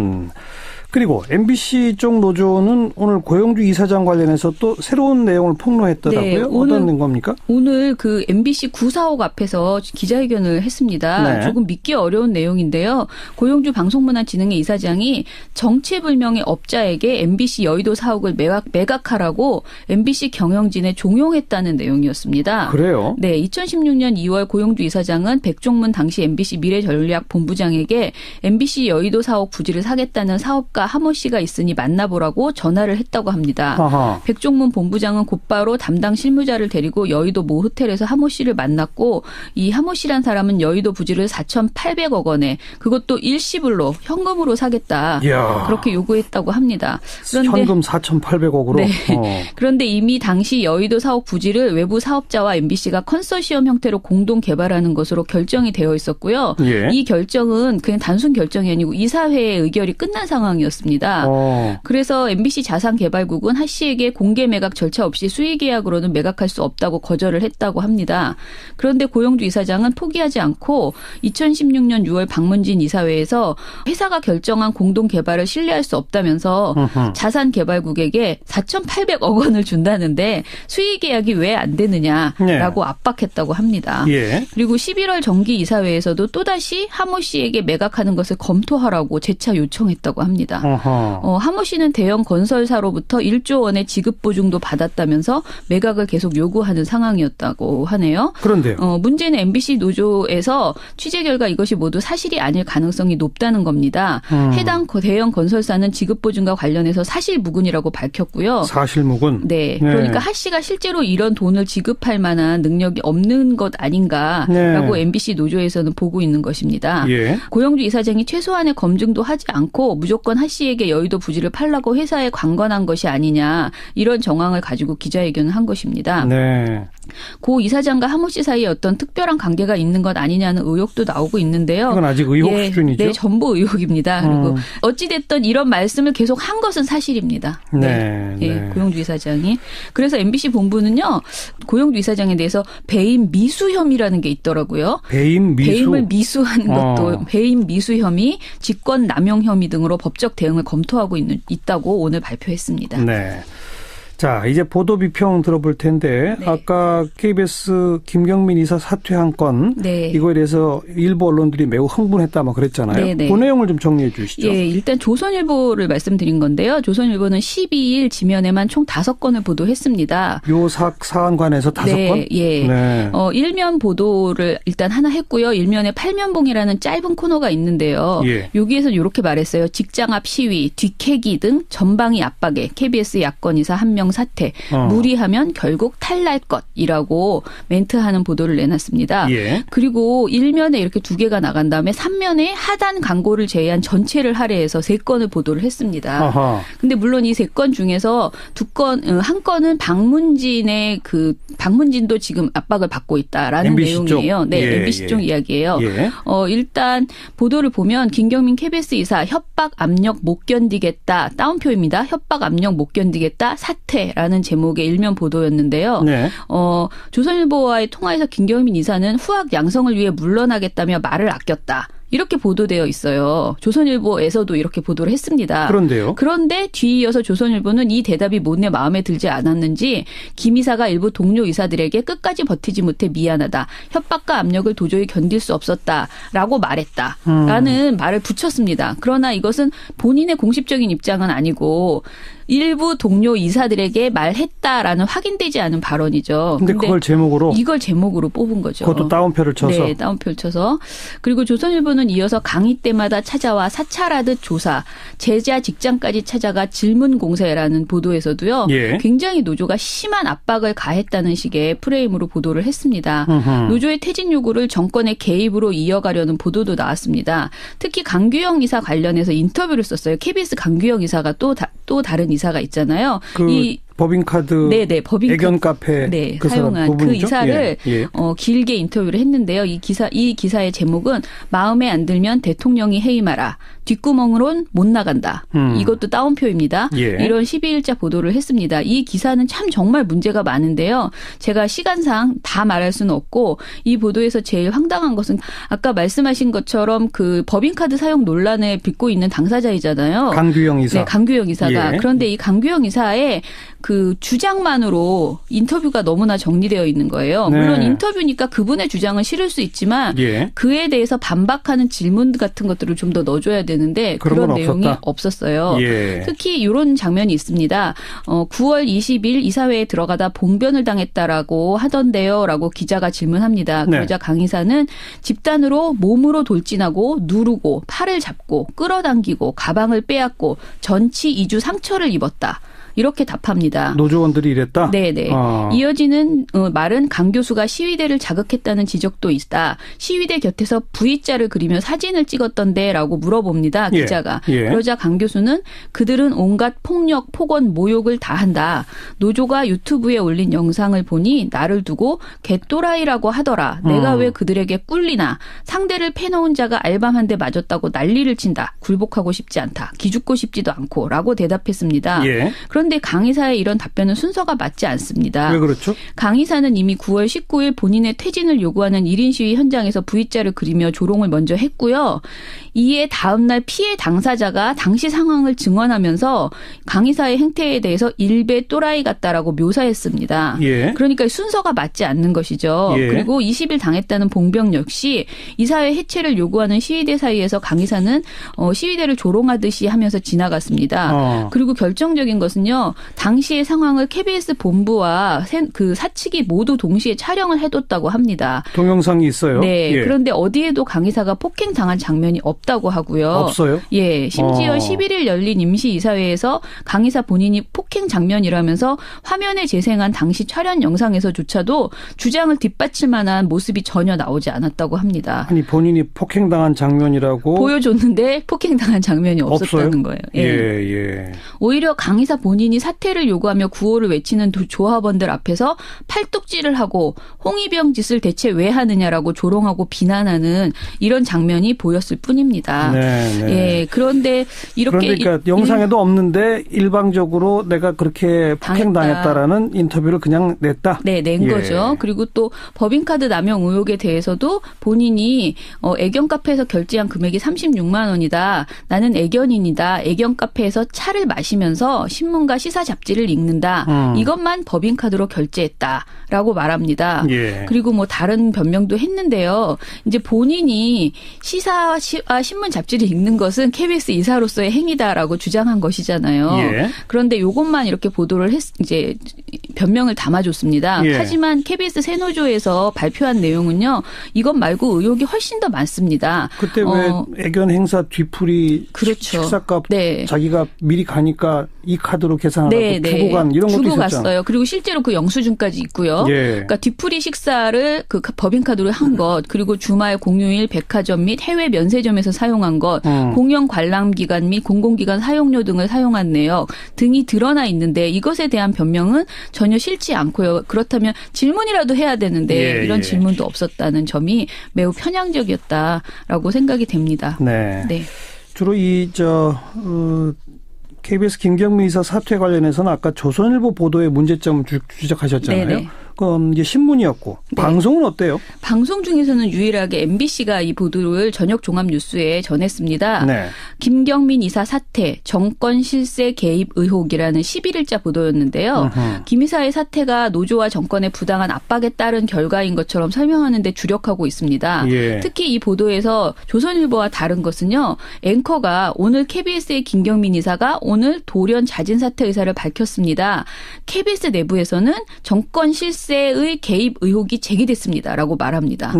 그리고 MBC 쪽 노조는 오늘 고영주 이사장 관련해서 또 새로운 내용을 폭로했더라고요. 네, 어떤 겁니까? 오늘 그 MBC 945가 앞에서 기자회견을 했습니다. 네. 조금 믿기 어려운 내용인데요. 고영주 방송문화진흥회 이사장이 정체불명의 업자에게 MBC 여의도 사옥을 매각하라고 MBC 경영진에 종용했다는 내용이었습니다. 그래요? 네, 2016년 2월 고영주 이사장은 백종문 당시 MBC 미래전략본부장에게 MBC 여의도 사옥 부지를 사겠다는 사업가 하모 씨가 있으니 만나보라고 전화를 했다고 합니다. 아하. 백종문 본부장은 곧바로 담당 실무자를 데리고 여의도 모 호텔에서 하모 씨를 만났고 이 하모 씨란 사람은 여의도 부지를 4,800억 원에 그것도 일시불로 현금으로 사겠다. 이야. 그렇게 요구했다고 합니다. 그런데 현금 4,800억으로? 네. 그런데 이미 당시 여의도 사옥 부지를 외부 사업자와 MBC가 컨소시엄 형태로 공동 개발하는 것으로 결정이 되어 있었고요. 예. 이 결정은 그냥 단순 결정이 아니고 이사회의 의결이 끝난 상황이었습니다. 그래서 MBC 자산개발국은 하 씨에게 공개 매각 절차 없이 수의계약으로는 매각할 수 없다고 거절을 했다고 합니다. 그런데 고영주 이사장은 포기하지 않고 2016년 6월 박문진 이사회에서 회사가 결정한 공동개발을 신뢰할 수 없다면서 자산개발국에게 4,800억 원을 준다는데 수의계약이 왜 안 되느냐라고 압박했다고 합니다. 예. 그리고 11월 정기 이사회에서도 또다시 하모 씨에게 매각하는 것을 검토하라고 재차 요청했다고 합니다. 하모 씨는 대형 건설사로부터 1조 원의 지급 보증도 받았다면서 매각을 계속 요구하는 상황이었다고 하네요. 그런데요. 문제는 MBC 노조에서 취재 결과 이것이 모두 사실이 아닐 가능성이 높다는 겁니다. 해당 대형 건설사는 지급 보증과 관련해서 사실무근이라고 밝혔고요. 사실무근? 네. 그러니까 하 씨가 실제로 이런 돈을 지급할 만한 능력이 없는 것 아닌가라고 MBC 노조에서는 보고 있는 것입니다. 예. 고영주 이사장이 최소한의 검증도 하지 않고 무조건 하 씨에게 여의도 부지를 팔라고 회사에 관건한 것이 아니냐 이런 정황을 가지고 기자회견을 한 것입니다. 네. 고 이사장과 하모 씨 사이에 어떤 특별한 관계가 있는 것 아니냐는 의혹도 나오고 있는데요. 이건 아직 의혹 수준이죠? 네, 전부 의혹입니다. 그리고 어찌됐든 이런 말씀을 계속 한 것은 사실입니다. 네. 네. 고영주 이사장이. 그래서 MBC 본부는요. 고영주 이사장에 대해서 배임 미수 혐의라는 게 있더라고요. 배임 미수? 배임을 미수하는 것도 배임 미수 혐의, 직권 남용 혐의 등으로 법적 대응을 검토하고 있다고 오늘 발표했습니다. 네. 자, 이제 보도 비평 들어볼 텐데 아까 KBS 김경민 이사 사퇴한 건 이거에 대해서 일부 언론들이 매우 흥분했다 막 그랬잖아요. 그 내용을 좀 정리해 주시죠. 예, 일단 조선일보를 말씀드린 건데요. 조선일보는 12일 지면에만 총 5건을 보도했습니다. 요 사안관에서 5건? 예. 네. 일면 보도를 일단 하나 했고요. 일면에 팔면봉이라는 짧은 코너가 있는데요. 여기에서 이렇게 말했어요. 직장 앞 시위, 뒷캐기 등 전방위 압박에 KBS 야권 이사 1명 대통령 사퇴, 무리하면 결국 탈날 것이라고 멘트하는 보도를 내놨습니다. 예. 그리고 1면에 이렇게 2개가 나간 다음에 3면에 하단 광고를 제외한 전체를 할애해서 3건을 보도를 했습니다. 아하. 근데 물론 이 3건 중에서 한 건은 방문진도 지금 압박을 받고 있다라는 MBC 내용이에요. 쪽. 네, 예, MBC 예. 쪽 이야기예요. 예. 일단 보도를 보면 김경민 KBS 이사 협박 압력 못 견디겠다. 따옴표입니다. 협박 압력 못 견디겠다. 사퇴라는 제목의 일면 보도였는데요. 네. 조선일보와의 통화에서 김경민 이사는 후학 양성을 위해 물러나겠다며 말을 아꼈다. 이렇게 보도되어 있어요. 조선일보에서도 이렇게 보도를 했습니다. 그런데요? 그런데 뒤이어서 조선일보는 이 대답이 못내 마음에 들지 않았는지 김 이사가 일부 동료 이사들에게 끝까지 버티지 못해 미안하다. 협박과 압력을 도저히 견딜 수 없었다라고 말했다. 라는 말을 붙였습니다. 그러나 이것은 본인의 공식적인 입장은 아니고 일부 동료 이사들에게 말했다라는 확인되지 않은 발언이죠. 근데 그걸 제목으로? 이걸 제목으로 뽑은 거죠. 그것도 따옴표를 쳐서? 네, 따옴표를 쳐서. 그리고 조선일보는 이어서 강의 때마다 찾아와 사찰하듯 조사, 제자 직장까지 찾아가 질문 공세라는 보도에서도요. 예. 굉장히 노조가 심한 압박을 가했다는 식의 프레임으로 보도를 했습니다. 노조의 퇴진 요구를 정권의 개입으로 이어가려는 보도도 나왔습니다. 특히 강규영 이사 관련해서 인터뷰를 썼어요. KBS 강규영 이사가 또 다른 이사가 있잖아요. 법인카드 애견 카페 사용한 그 이사를 길게 인터뷰를 했는데요. 이 기사의 제목은 마음에 안 들면 대통령이 해임하라. 뒷구멍으론 못 나간다. 이것도 따옴표입니다. 예. 이런 12일자 보도를 했습니다. 이 기사는 참 정말 문제가 많은데요. 제가 시간상 다 말할 수는 없고 이 보도에서 제일 황당한 것은 아까 말씀하신 것처럼 그 법인카드 사용 논란에 빚고 있는 당사자이잖아요. 강규영 이사. 네, 강규영 이사가. 예. 그런데 이 강규영 이사의 그 주장만으로 인터뷰가 너무나 정리되어 있는 거예요. 네. 물론 인터뷰니까 그분의 주장은 실을 수 있지만 예. 그에 대해서 반박하는 질문 같은 것들을 좀 더 넣어줘야 되는데 그런 내용이 없었어요. 예. 특히 이런 장면이 있습니다. 9월 20일 이사회에 들어가다 봉변을 당했다라고 하던데요. 라고 기자가 질문합니다. 네. 그러자 강 이사는 집단으로 몸으로 돌진하고 누르고 팔을 잡고 끌어당기고 가방을 빼앗고 전치 2주 상처를 입었다. 이렇게 답합니다. 노조원들이 이랬다? 네네. 이어지는 말은 강 교수가 시위대를 자극했다는 지적도 있다. 시위대 곁에서 V자를 그리며 사진을 찍었던데 라고 물어봅니다. 기자가. 예. 그러자 강 교수는 그들은 온갖 폭력, 폭언, 모욕을 다 한다. 노조가 유튜브에 올린 영상을 보니 나를 두고 개또라이라고 하더라. 내가 왜 그들에게 꿀리나. 상대를 패놓은 자가 알밤 한 대 맞았다고 난리를 친다. 굴복하고 싶지 않다. 기죽고 싶지도 않고 라고 대답했습니다. 예. 그런데 강 이사의 이런 답변은 순서가 맞지 않습니다. 왜 그렇죠? 강 이사는 이미 9월 19일 본인의 퇴진을 요구하는 1인 시위 현장에서 V자를 그리며 조롱을 먼저 했고요. 이에 다음 날 피해 당사자가 당시 상황을 증언하면서 강 이사의 행태에 대해서 일베 또라이 같다라고 묘사했습니다. 예. 그러니까 순서가 맞지 않는 것이죠. 예. 그리고 20일 당했다는 봉병 역시 이사회 해체를 요구하는 시위대 사이에서 강 이사는 시위대를 조롱하듯이 하면서 지나갔습니다. 그리고 결정적인 것은요. 당시의 상황을 KBS 본부와 그 사측이 모두 동시에 촬영을 해뒀다고 합니다. 동영상이 있어요. 네. 예. 그런데 어디에도 강 이사가 폭행당한 장면이 없다고 하고요. 없어요? 예. 심지어 11일 열린 임시이사회에서 강 이사 본인이 폭행 장면이라면서 화면에 재생한 당시 촬영 영상에서조차도 주장을 뒷받칠 만한 모습이 전혀 나오지 않았다고 합니다. 아니 본인이 폭행당한 장면이라고 보여줬는데 폭행당한 장면이 없었다는 거예요. 예. 오히려 강 이사 본인이 사퇴를 요구하며 구호를 외치는 조합원들 앞에서 팔뚝질을 하고 홍위병 짓을 대체 왜 하느냐라고 조롱하고 비난하는 이런 장면이 보였을 뿐입니다. 네. 예, 그런데 이렇게 그러니까 영상에도 없는데 일방적으로 내가 그렇게 폭행당했다라는 인터뷰를 그냥 냈다. 네, 낸 거죠. 그리고 또 법인카드 남용 의혹에 대해서도 본인이 애견 카페에서 결제한 금액이 36만 원이다. 나는 애견인이다. 애견 카페에서 차를 마시면서 신문과 시사 잡지를 읽는다. 이것만 법인카드로 결제했다라고 말합니다. 예. 그리고 뭐 다른 변명도 했는데요. 이제 본인이 시사와 신문 잡지를 읽는 것은 KBS 이사로서의 행위다라고 주장한 것이잖아요. 예. 그런데 이것만 이렇게 보도를 이제 변명을 담아줬습니다. 예. 하지만 KBS 새노조에서 발표한 내용은요. 이것 말고 의혹이 훨씬 더 많습니다. 그때 왜 애견 행사 뒤풀이 그렇죠. 식사값 네. 자기가 미리 가니까 이 카드로 계산하고 주고 간 이런 것도 주고 있었잖아요. 갔어요. 그리고 실제로 그 영수증까지 있고요. 그러니까 뒤풀이 식사를 그 법인카드로 한 것, 그리고 주말 공휴일 백화점 및 해외 면세점에서 사용한 것, 공영 관람기관 및 공공기관 사용료 등을 사용한 내역 등이 드러나 있는데 이것에 대한 변명은 전혀 싫지 않고요. 그렇다면 질문이라도 해야 되는데 이런 질문도 없었다는 점이 매우 편향적이었다라고 생각이 됩니다. 네. 주로 KBS 김경민 이사 사퇴 관련해서는 아까 조선일보 보도의 문제점 지적하셨잖아요. 네네. 그럼 이제 신문이었고 방송은 어때요? 방송 중에서는 유일하게 MBC가 이 보도를 저녁 종합 뉴스에 전했습니다. 김경민 이사 사퇴, 정권 실세 개입 의혹이라는 11일자 보도였는데요. 김 이사의 사퇴가 노조와 정권의 부당한 압박에 따른 결과인 것처럼 설명하는 데 주력하고 있습니다. 특히 이 보도에서 조선일보와 다른 것은요. 앵커가 오늘 KBS의 김경민 이사가 오늘 돌연 자진 사퇴 의사를 밝혔습니다. KBS 내부에서는 정권 실세의 개입 의혹이 제기됐습니다라고 말합니다.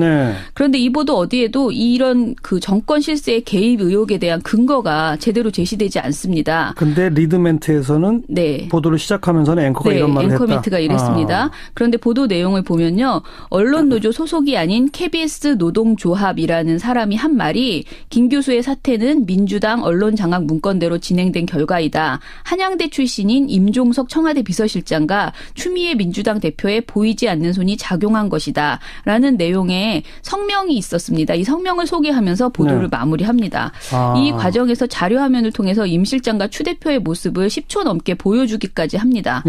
그런데 이 보도 어디에도 이런 그 정권 실세의 개입 의혹에 대한 근거가 제대로 제시되지 않습니다. 그런데 리드멘트에서는 보도를 시작하면서는 앵커가 이런 말을 했다. 앵커 멘트가 이랬습니다. 그런데 보도 내용을 보면요. 언론노조 소속이 아닌 KBS 노동조합이라는 사람이 한 말이 김 교수의 사퇴는 민주당 언론장악 문건대로 진행된 결과이다. 한양대 출신인 임종석 청와대 비서실장과 추미애 민주당 대표의 보이지 않는 손이 작용한 것이다. 라는 내용의 성명이 있었습니다. 이 성명을 소개하면서 보도를 마무리합니다. 이 과정에서 자료화면을 통해서 임 실장과 추 대표의 모습을 10초 넘게 보여주기까지 합니다.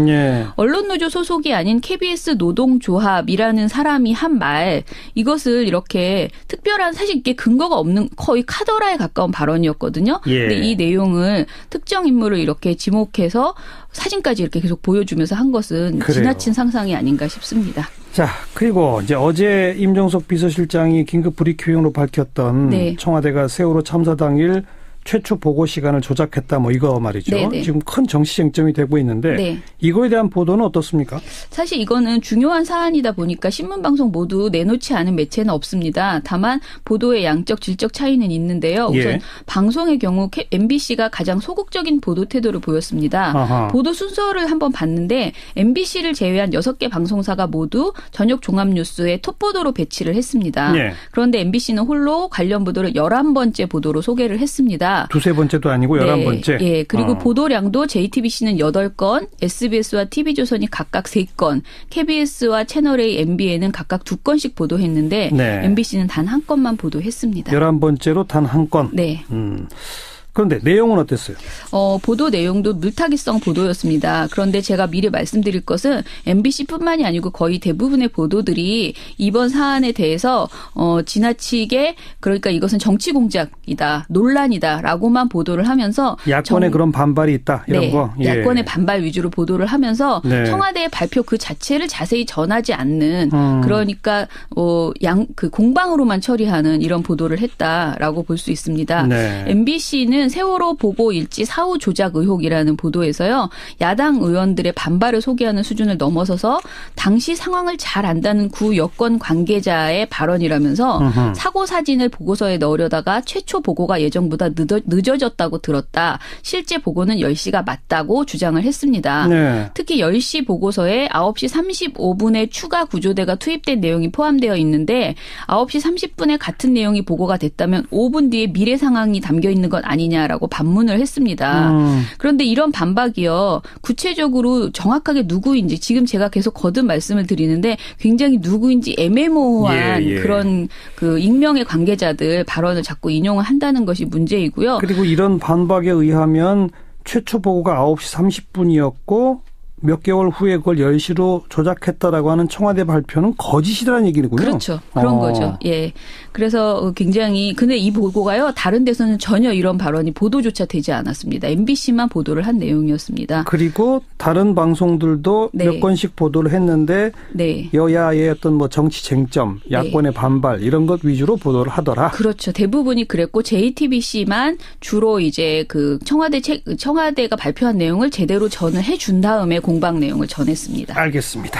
언론노조 소속이 아닌 KBS 노동조합이라는 사람이 한 말, 이것을 이렇게 특별한 사실 이게 근거가 없는 거의 카더라에 가까운 발언이었거든요. 근데 이 내용을 특정 인물을 이렇게 지목해서 사진까지 이렇게 계속 보여주면서 한 것은 지나친 상상이 아닌가 싶습니다. 자, 그리고 이제 어제 임종석 비서실장이 긴급 브리핑으로 밝혔던 청와대가 세월호 참사 당일 최초 보고 시간을 조작했다 뭐 이거 말이죠. 네네. 지금 큰 정치 쟁점이 되고 있는데 이거에 대한 보도는 어떻습니까? 사실 이거는 중요한 사안이다 보니까 신문 방송 모두 내놓지 않은 매체는 없습니다. 다만 보도의 양적 질적 차이는 있는데요. 우선 방송의 경우 MBC가 가장 소극적인 보도 태도를 보였습니다. 보도 순서를 한번 봤는데 MBC를 제외한 6개 방송사가 모두 저녁 종합뉴스에 톱보도로 배치를 했습니다. 그런데 MBC는 홀로 관련 보도를 11번째 보도로 소개를 했습니다. 두세 번째도 아니고 11번째. 그리고 보도량도 JTBC는 8건, SBS와 TV조선이 각각 3건, KBS와 채널A, MBN은 각각 2건씩 보도했는데 MBC는 단 한 건만 보도했습니다. 11번째로 단 한 건. 그런데 내용은 어땠어요? 보도 내용도 물타기성 보도였습니다. 그런데 제가 미리 말씀드릴 것은 MBC뿐만이 아니고 거의 대부분의 보도들이 이번 사안에 대해서 지나치게 그러니까 이것은 정치 공작이다, 논란이다라고만 보도를 하면서 야권의 그런 반발이 있다 이런 거. 야권의 반발 위주로 보도를 하면서 청와대의 발표 그 자체를 자세히 전하지 않는 그러니까 그 공방으로만 처리하는 이런 보도를 했다라고 볼 수 있습니다. MBC는 세월호 보고 일지 사후 조작 의혹이라는 보도에서요. 야당 의원들의 반발을 소개하는 수준을 넘어서서 당시 상황을 잘 안다는 구 여권 관계자의 발언이라면서 사고 사진을 보고서에 넣으려다가 최초 보고가 예정보다 늦어졌다고 들었다. 실제 보고는 10시가 맞다고 주장을 했습니다. 특히 10시 보고서에 9시 35분에 추가 구조대가 투입된 내용이 포함되어 있는데 9시 30분에 같은 내용이 보고가 됐다면 5분 뒤에 미래 상황이 담겨 있는 건 아니냐라고 반문을 했습니다. 그런데 이런 반박이요. 구체적으로 정확하게 누구인지 지금 제가 계속 거듭 말씀을 드리는데 굉장히 누구인지 애매모호한 그런 그 익명의 관계자들 발언을 자꾸 인용을 한다는 것이 문제이고요. 그리고 이런 반박에 의하면 최초 보고가 9시 30분이었고 몇 개월 후에 그걸 10시로 조작했다라고 하는 청와대 발표는 거짓이라는 얘기군요. 그렇죠. 그런 거죠. 그래서 굉장히 근데 이 보고가요. 다른 데서는 전혀 이런 발언이 보도조차 되지 않았습니다. MBC만 보도를 한 내용이었습니다. 그리고 다른 방송들도 몇 건씩 보도를 했는데 여야의 어떤 뭐 정치 쟁점, 야권의 반발 이런 것 위주로 보도를 하더라. 그렇죠. 대부분이 그랬고 JTBC만 주로 이제 그 청와대가 발표한 내용을 제대로 전을 해준 다음에 공방 내용을 전했습니다. 알겠습니다.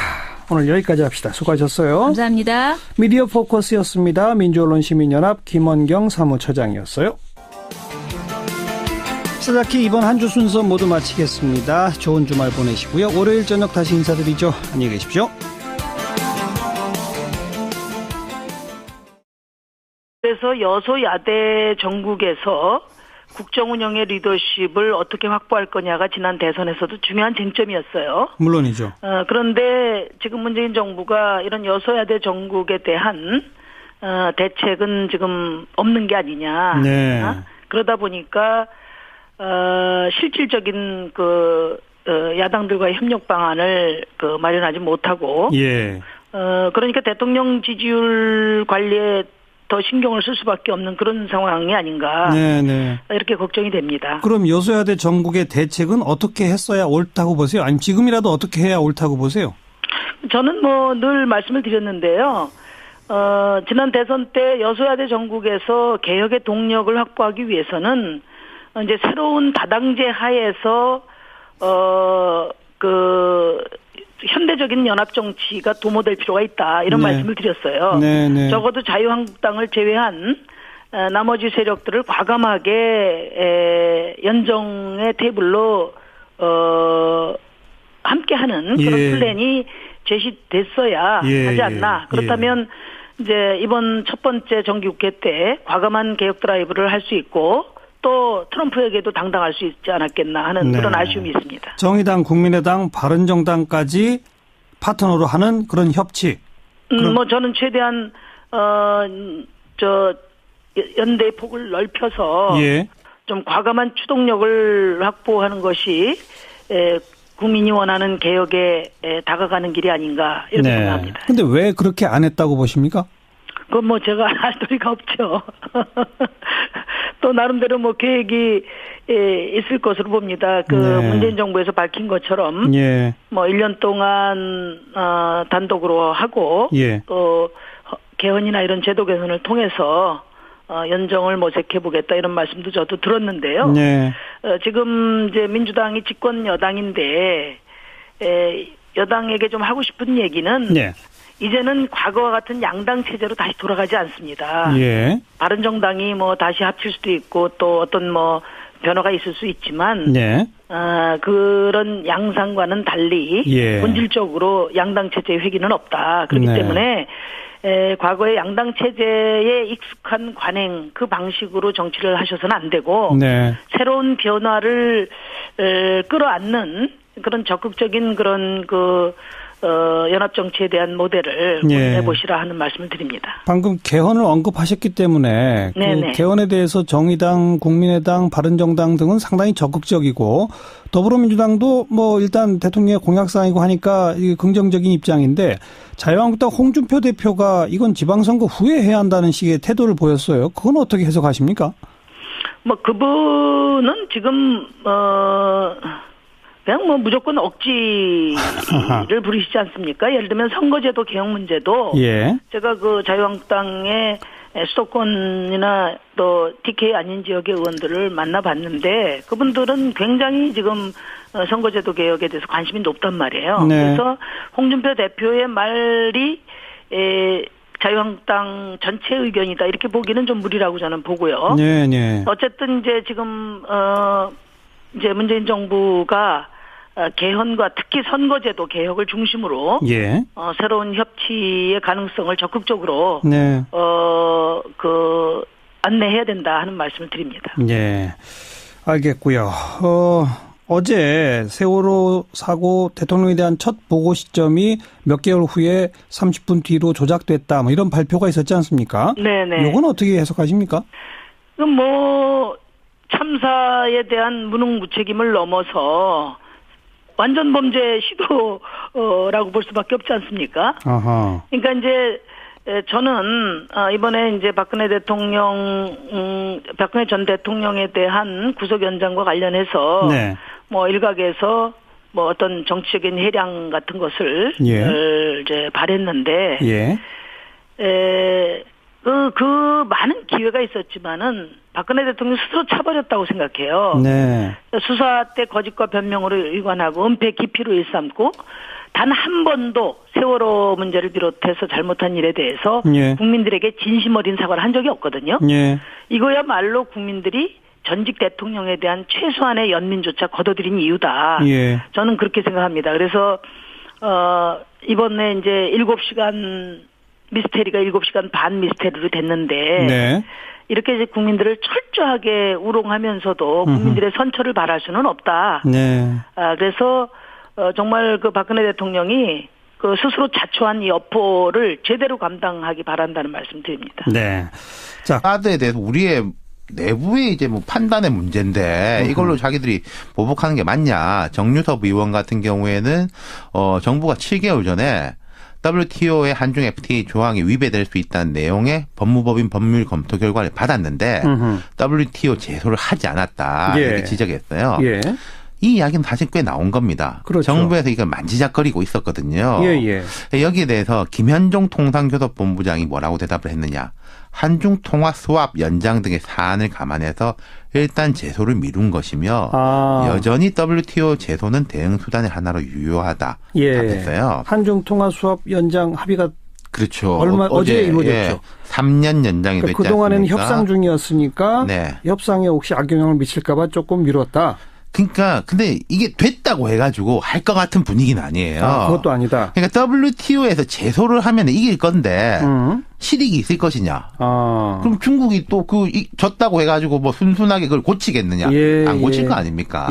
오늘 여기까지 합시다. 수고하셨어요. 감사합니다. 미디어 포커스였습니다. 민주언론시민연합 김원경 사무처장이었어요. 시사다키 이번 한 주 순서 모두 마치겠습니다. 좋은 주말 보내시고요. 월요일 저녁 다시 인사드리죠. 안녕히 계십시오. 그래서 여소야대 전국에서 국정운영의 리더십을 어떻게 확보할 거냐가 지난 대선에서도 중요한 쟁점이었어요. 물론이죠. 그런데 지금 문재인 정부가 이런 여소야대 전국에 대한 대책은 지금 없는 게 아니냐. 네. 그러다 보니까 실질적인 야당들과의 협력 방안을 마련하지 못하고. 예. 그러니까 대통령 지지율 관리에 더 신경을 쓸 수밖에 없는 그런 상황이 아닌가. 네네. 이렇게 걱정이 됩니다. 그럼 여소야대 전국의 대책은 어떻게 했어야 옳다고 보세요? 아니면 지금이라도 어떻게 해야 옳다고 보세요? 저는 늘 말씀을 드렸는데요. 지난 대선 때 여소야대 전국에서 개혁의 동력을 확보하기 위해서는 이제 새로운 다당제 하에서 현대적인 연합 정치가 도모될 필요가 있다. 이런 말씀을 드렸어요. 네네. 적어도 자유한국당을 제외한 나머지 세력들을 과감하게 연정의 테이블로 함께하는 그런 플랜이 제시됐어야 하지 않나. 그렇다면 이제 이번 첫 번째 정기국회 때 과감한 개혁 드라이브를 할 수 있고 또 트럼프에게도 당당할 수 있지 않았겠나 하는 그런 아쉬움이 있습니다. 정의당, 국민의당, 바른정당까지 파트너로 하는 그런 협치. 저는 최대한 연대의 폭을 넓혀서 좀 과감한 추동력을 확보하는 것이 국민이 원하는 개혁에 다가가는 길이 아닌가 이렇게 생각합니다. 그런데 왜 그렇게 안 했다고 보십니까? 그건 제가 할 도리가 없죠. 또 나름대로 계획이 있을 것으로 봅니다. 문재인 정부에서 밝힌 것처럼 1년 동안 단독으로 하고 또 개헌이나 이런 제도 개선을 통해서 연정을 모색해 보겠다 이런 말씀도 저도 들었는데요. 지금 이제 민주당이 집권 여당인데 여당에게 좀 하고 싶은 얘기는 이제는 과거와 같은 양당 체제로 다시 돌아가지 않습니다. 바른정당이 다시 합칠 수도 있고 또 어떤 변화가 있을 수 있지만 그런 양상과는 달리 본질적으로 양당 체제의 회귀는 없다. 그렇기 때문에 과거의 양당 체제에 익숙한 관행 그 방식으로 정치를 하셔서는 안 되고 새로운 변화를 끌어안는 그런 적극적인 그런 연합정치에 대한 모델을 해보시라 하는 말씀을 드립니다. 방금 개헌을 언급하셨기 때문에 개헌에 대해서 정의당, 국민의당, 바른정당 등은 상당히 적극적이고 더불어민주당도 일단 대통령의 공약사항이고 하니까 긍정적인 입장인데 자유한국당 홍준표 대표가 이건 지방선거 후에 해야 한다는 식의 태도를 보였어요. 그건 어떻게 해석하십니까? 그분은 지금 그냥 무조건 억지를 부리시지 않습니까? 예를 들면 선거제도 개혁 문제도 제가 자유한국당의 수도권이나 또 TK 아닌 지역의 의원들을 만나봤는데 그분들은 굉장히 지금 선거제도 개혁에 대해서 관심이 높단 말이에요. 그래서 홍준표 대표의 말이 자유한국당 전체 의견이다 이렇게 보기는 좀 무리라고 저는 보고요. 어쨌든 이제 지금 이제 문재인 정부가 개헌과 특히 선거제도 개혁을 중심으로 새로운 협치의 가능성을 적극적으로 안내해야 된다 하는 말씀을 드립니다. 알겠고요. 어제 세월호 사고 대통령에 대한 첫 보고 시점이 몇 개월 후에 30분 뒤로 조작됐다 이런 발표가 있었지 않습니까? 이건 어떻게 해석하십니까? 참사에 대한 무능무책임을 넘어서 완전 범죄 시도라고 볼 수밖에 없지 않습니까? 그러니까 이제 저는 이번에 이제 박근혜 전 대통령에 대한 구속 연장과 관련해서 일각에서 어떤 정치적인 해량 같은 것을 이제 발했는데 그 많은 기회가 있었지만은 박근혜 대통령 스스로 차버렸다고 생각해요. 수사 때 거짓과 변명으로 일관하고 은폐 기피로 일삼고 단 한 번도 세월호 문제를 비롯해서 잘못한 일에 대해서 국민들에게 진심 어린 사과를 한 적이 없거든요. 이거야말로 국민들이 전직 대통령에 대한 최소한의 연민조차 거둬들인 이유다. 예. 저는 그렇게 생각합니다. 그래서 이번에 이제 7시간 미스테리가 7시간 반 미스테리로 됐는데 네. 이렇게 이제 국민들을 철저하게 우롱하면서도 국민들의 선처를 바랄 수는 없다. 네. 그래서 정말 그 박근혜 대통령이 그 스스로 자초한 이 여포를 제대로 감당하기 바란다는 말씀드립니다. 네. 자, 카드에 대해서 우리의 내부의 이제 뭐 판단의 문제인데 이걸로 자기들이 보복하는 게 맞냐. 정유섭 의원 같은 경우에는 정부가 7개월 전에 WTO의 한중 FTA 조항이 위배될 수 있다는 내용의 법무법인 법률 검토 결과를 받았는데 WTO 제소를 하지 않았다. 예. 이렇게 지적했어요. 예. 이 이야기는 사실 꽤 나온 겁니다. 그렇죠. 정부에서 이걸 만지작거리고 있었거든요. 예. 여기에 대해서 김현종 통상교섭본부장이 뭐라고 대답을 했느냐. 한중 통화 수합 연장 등의 사안을 감안해서 일단 제소를 미룬 것이며 여전히 WTO 제소는 대응 수단의 하나로 유효하다. 예. 답했어요. 한중 통화 수합 연장 합의가 그렇죠. 어제 이루어졌죠. 예. 3년 연장이 됐지 그동안에는 않습니까? 협상 중이었으니까 네. 협상에 혹시 악영향을 미칠까 봐 조금 미뤘다. 그러니까 근데 이게 됐다고 해가지고 할 것 같은 분위기는 아니에요. 그것도 아니다. 그러니까 WTO에서 제소를 하면 이길 건데 실익이 있을 것이냐. 그럼 중국이 또 졌다고 해가지고 뭐 순순하게 그걸 고치겠느냐. 안 고칠 거 아닙니까.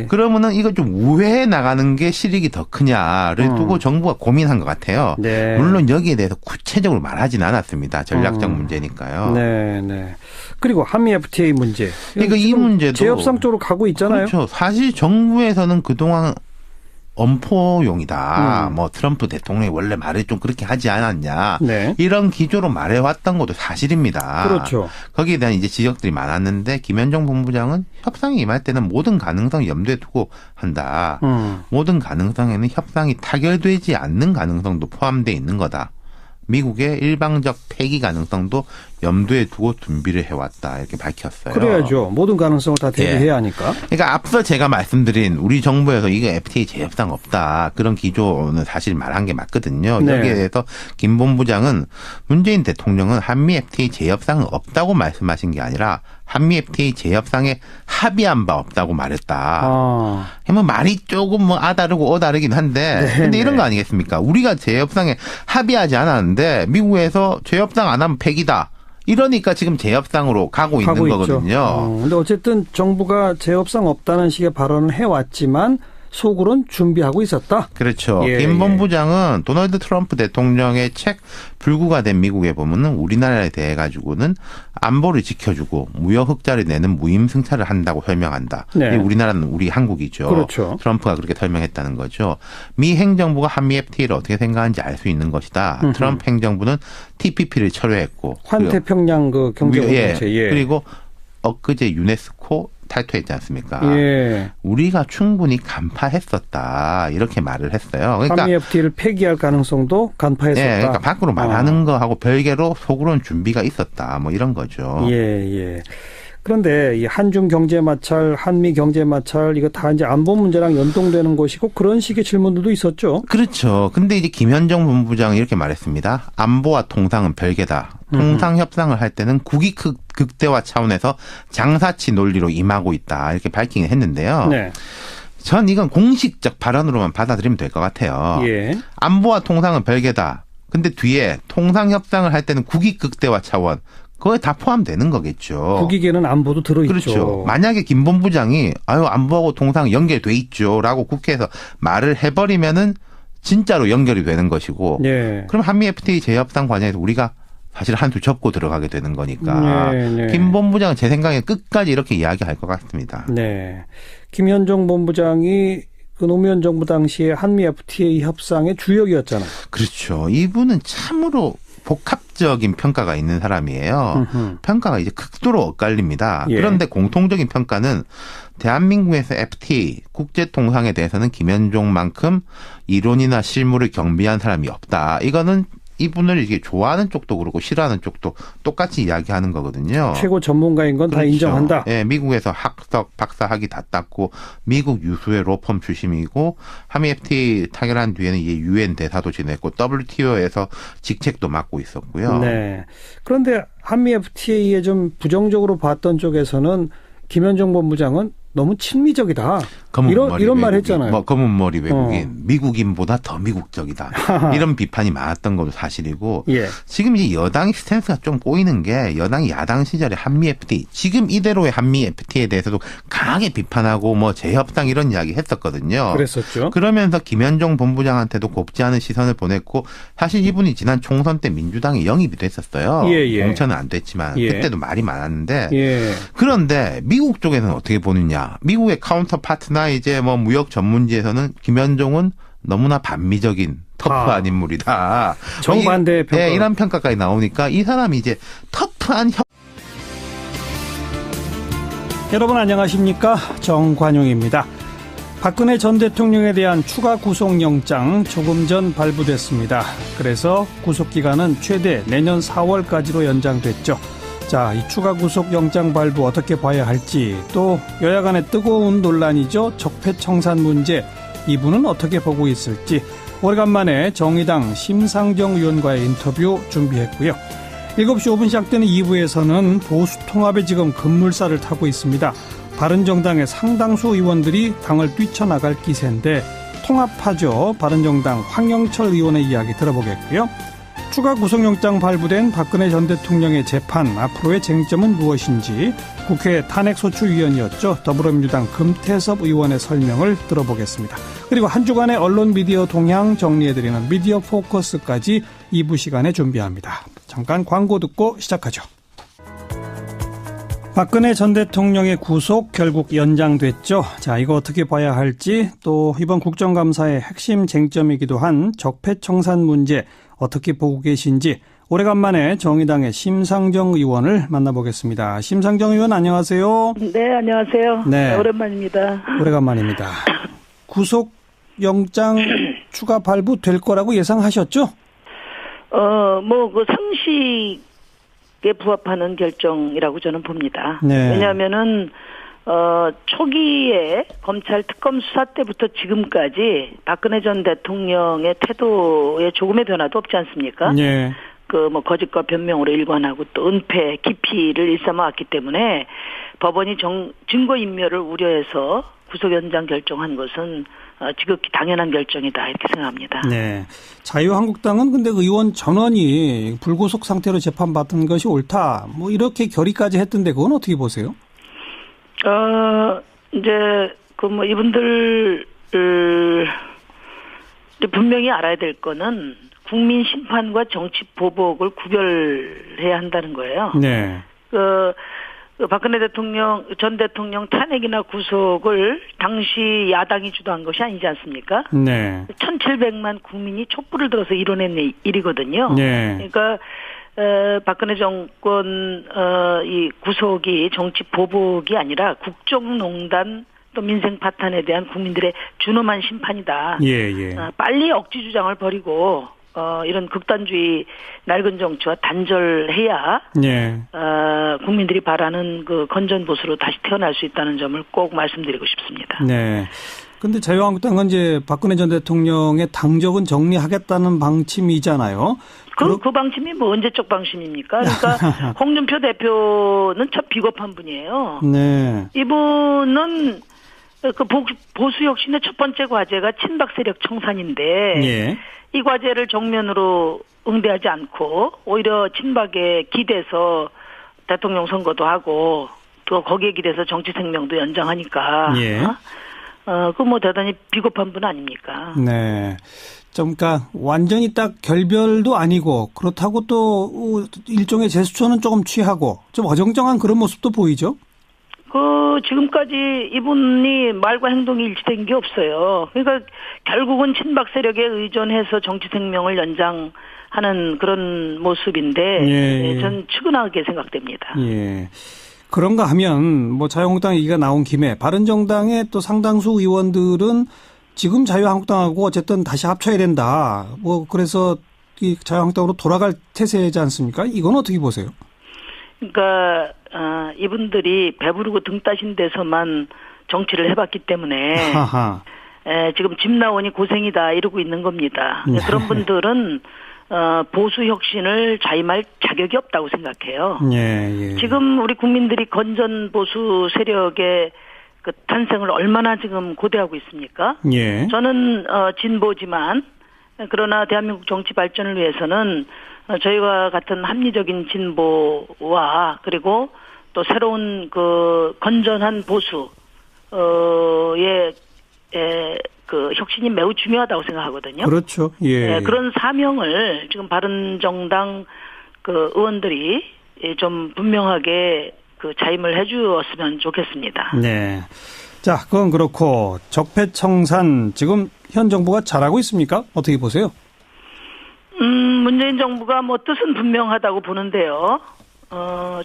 그러면은 이거 좀 우회해 나가는 게 실익이 더 크냐를 두고 정부가 고민한 것 같아요. 네. 물론 여기에 대해서 구체적으로 말하지는 않았습니다. 전략적 문제니까요. 네. 그리고 한미 FTA 문제. 그러니까 이 문제도 재협상 쪽으로 가고 있잖아요. 그렇죠. 사실 정부에서는 그동안 엄포용이다. 뭐 트럼프 대통령이 원래 말을 좀 그렇게 하지 않았냐. 네. 이런 기조로 말해왔던 것도 사실입니다. 그렇죠. 거기에 대한 이제 지적들이 많았는데 김현종 본부장은 협상에 임할 때는 모든 가능성 염두에 두고 한다. 모든 가능성에는 협상이 타결되지 않는 가능성도 포함되어 있는 거다. 미국의 일방적 폐기 가능성도 염두에 두고 준비를 해왔다. 이렇게 밝혔어요. 그래야죠. 모든 가능성을 다 대비해야 하니까. 그러니까 앞서 제가 말씀드린 우리 정부에서 이거 FTA 재협상 없다. 그런 기조는 사실 말한 게 맞거든요. 네. 여기에 대해서 김 본부장은 문재인 대통령은 한미 FTA 재협상은 없다고 말씀하신 게 아니라 한미 FTA 재협상에 합의한 바 없다고 말했다. 뭐 말이 조금 뭐 아다르고 어다르긴 한데 근데 이런 거 아니겠습니까? 우리가 재협상에 합의하지 않았는데 미국에서 재협상 안 하면 폐기다. 이러니까 지금 재협상으로 가고 있는 거거든요. 근데 어쨌든 정부가 재협상 없다는 식의 발언을 해왔지만 속으로는 준비하고 있었다. 그렇죠. 김 본부장은 도널드 트럼프 대통령의 책 불구가 된 미국에 보면은 우리나라에 대해 가지고는 안보를 지켜주고 무역 흑자를 내는 무임승차를 한다고 설명한다. 네. 우리나라는 우리 한국이죠. 그렇죠. 트럼프가 그렇게 설명했다는 거죠. 미 행정부가 한미 FTA를 어떻게 생각하는지 알 수 있는 것이다. 트럼프 행정부는 TPP를 철회했고 환태평양 그 경제공동체. 그리고 엊그제 유네스코 탈퇴했지 않습니까? 예. 우리가 충분히 간파했었다. 이렇게 말을 했어요. 그러니까 한미 FTA를 폐기할 가능성도 간파했었다. 예, 그러니까 밖으로 말하는 거하고 별개로 속으로는 준비가 있었다. 뭐 이런 거죠. 예. 그런데 이 한중 경제 마찰, 한미 경제 마찰 이거 다 이제 안보 문제랑 연동되는 것이고 그런 식의 질문들도 있었죠. 그렇죠. 근데 이제 김현정 본부장이 이렇게 말했습니다. 안보와 통상은 별개다. 통상 협상을 할 때는 국익 극대화 차원에서 장사치 논리로 임하고 있다. 이렇게 밝히긴 했는데요. 네. 전 이건 공식적 발언으로만 받아들이면 될 것 같아요. 예. 안보와 통상은 별개다. 근데 뒤에 통상 협상을 할 때는 국익 극대화 차원. 그거에 다 포함되는 거겠죠. 국익에는 안보도 들어있죠. 그렇죠. 만약에 김 본부장이 안보하고 통상 연결돼 있죠라고 국회에서 말을 해버리면은 진짜로 연결이 되는 것이고 그럼 한미 FTA 재협상 과정에서 우리가 사실 한 수 접고 들어가게 되는 거니까 김 본부장은 제 생각에 끝까지 이렇게 이야기할 것 같습니다. 네. 김현종 본부장이 그 노무현 정부 당시에 한미 FTA 협상의 주역이었잖아요. 그렇죠. 이분은 참으로 복합적인 평가가 있는 사람이에요. 평가가 이제 극도로 엇갈립니다. 그런데 공통적인 평가는 대한민국에서 FTA, 국제통상에 대해서는 김현종만큼 이론이나 실무를 경비한 사람이 없다. 이거는 이분을 이게 좋아하는 쪽도 그렇고 싫어하는 쪽도 똑같이 이야기하는 거거든요. 최고 전문가인 건 다 그렇죠. 인정한다. 예, 미국에서 학석, 박사 학위 다 땄고 미국 유수의 로펌 출신이고 한미 FTA 타결한 뒤에는 이제 UN 대사도 지냈고 WTO에서 직책도 맡고 있었고요. 네. 그런데 한미 FTA에 좀 부정적으로 봤던 쪽에서는 김현종 본부장은 너무 친미적이다. 이런 말 했잖아요. 검은 머리 외국인, 미국인보다 더 미국적이다. 이런 비판이 많았던 것도 사실이고 예. 지금 이제 여당의 스탠스가 좀 꼬이는 게 여당이 야당 시절에 한미 FTA, 지금 이대로의 한미 FTA에 대해서도 강하게 비판하고 뭐 재협상 이런 이야기 했었거든요. 그랬었죠. 그러면서 김현종 본부장한테도 곱지 않은 시선을 보냈고 사실 이분이 지난 총선 때 민주당에 영입이 됐었어요. 공천은 안 됐지만 그때도 말이 많았는데 그런데 미국 쪽에서는 어떻게 보느냐. 미국의 카운터 파트나 이제 뭐 무역 전문지에서는 김현종은 너무나 반미적인 터프한 인물이다. 정반대 평가. 네, 이런 평가까지 나오니까 이 사람이 이제 터프한 여러분 안녕하십니까? 정관용입니다. 박근혜 전 대통령에 대한 추가 구속영장 조금 전 발부됐습니다. 그래서 구속기간은 최대 내년 4월까지로 연장됐죠. 자, 이 추가 구속 영장 발부 어떻게 봐야 할지, 또 여야 간의 뜨거운 논란이죠. 적폐청산 문제, 이분은 어떻게 보고 있을지 오래간만에 정의당 심상정 의원과의 인터뷰 준비했고요. 7시 5분 시작되는 2부에서는 보수 통합에 지금 급물살을 타고 있습니다. 바른정당의 상당수 의원들이 당을 뛰쳐나갈 기세인데 통합하죠. 바른정당 황영철 의원의 이야기 들어보겠고요. 추가 구속영장 발부된 박근혜 전 대통령의 재판, 앞으로의 쟁점은 무엇인지 국회 탄핵소추위원이었죠. 더불어민주당 금태섭 의원의 설명을 들어보겠습니다. 그리고 한 주간의 언론 미디어 동향 정리해드리는 미디어 포커스까지 2부 시간에 준비합니다. 잠깐 광고 듣고 시작하죠. 박근혜 전 대통령의 구속 결국 연장됐죠. 자, 이거 어떻게 봐야 할지, 또 이번 국정감사의 핵심 쟁점이기도 한 적폐청산 문제 어떻게 보고 계신지 오래간만에 정의당의 심상정 의원을 만나보겠습니다. 심상정 의원 안녕하세요. 네, 안녕하세요. 네, 오랜만입니다. 오래간만입니다. 구속영장 추가 발부될 거라고 예상하셨죠? 그 상식에 부합하는 결정이라고 저는 봅니다. 네. 왜냐하면은 초기에 검찰 특검 수사 때부터 지금까지 박근혜 전 대통령의 태도에 조금의 변화도 없지 않습니까? 네. 거짓과 변명으로 일관하고 또 은폐, 기피를 일삼아왔기 때문에 법원이 증거인멸을 우려해서 구속 연장 결정한 것은 지극히 당연한 결정이다 이렇게 생각합니다. 네, 자유한국당은 근데 의원 전원이 불구속 상태로 재판받은 것이 옳다, 뭐 이렇게 결의까지 했던데 그건 어떻게 보세요? 이제 이분들 분명히 알아야 될 거는 국민 심판과 정치 보복을 구별해야 한다는 거예요. 네. 박근혜 전 대통령 탄핵이나 구속을 당시 야당이 주도한 것이 아니지 않습니까? 네. 1,700만 국민이 촛불을 들어서 이뤄낸 일이거든요. 네. 그러니까 박근혜 정권 이 구속이 정치 보복이 아니라 국정농단 또 민생 파탄에 대한 국민들의 준엄한 심판이다. 예. 빨리 억지 주장을 버리고 이런 극단주의 낡은 정치와 단절해야 국민들이 바라는 그 건전보수로 다시 태어날 수 있다는 점을 꼭 말씀드리고 싶습니다. 네. 근데 자유한국당은 이제 박근혜 전 대통령의 당적은 정리하겠다는 방침이잖아요. 그 방침이 뭐 언제적 방침입니까? 그러니까 홍준표 대표는 참 비겁한 분이에요. 네. 이분은 보수 혁신의 첫 번째 과제가 친박 세력 청산인데 이 과제를 정면으로 응대하지 않고 오히려 친박에 기대서 대통령 선거도 하고 또 거기에 기대서 정치 생명도 연장하니까 대단히 비겁한 분 아닙니까? 네. 그러니까 완전히 딱 결별도 아니고 그렇다고 또 일종의 제스처는 조금 취하고 좀 어정쩡한 그런 모습도 보이죠? 지금까지 이분이 말과 행동이 일치된 게 없어요. 그러니까 결국은 친박 세력에 의존해서 정치 생명을 연장하는 그런 모습인데 전 측은하게 생각됩니다. 예. 그런가 하면 뭐 자유한국당 얘기가 나온 김에 바른정당의 또 상당수 의원들은 지금 자유한국당하고 어쨌든 다시 합쳐야 된다. 그래서 이 자유한국당으로 돌아갈 태세지 않습니까? 이건 어떻게 보세요? 그러니까 이분들이 배부르고 등 따신 데서만 정치를 해봤기 때문에 지금 집 나오니 고생이다 이러고 있는 겁니다. 그런 분들은 보수 혁신을 자임할 자격이 없다고 생각해요. 지금 우리 국민들이 건전 보수 세력의 그 탄생을 얼마나 지금 고대하고 있습니까? 저는 진보지만 그러나 대한민국 정치 발전을 위해서는 저희와 같은 합리적인 진보와 그리고 또 새로운 그 건전한 보수의 그 혁신이 매우 중요하다고 생각하거든요. 그렇죠. 그런 사명을 지금 바른정당 그 의원들이 좀 분명하게 그 자임을 해주었으면 좋겠습니다. 네. 자, 그건 그렇고 적폐청산 지금 현 정부가 잘하고 있습니까? 어떻게 보세요? 문재인 정부가 뭐 뜻은 분명하다고 보는데요.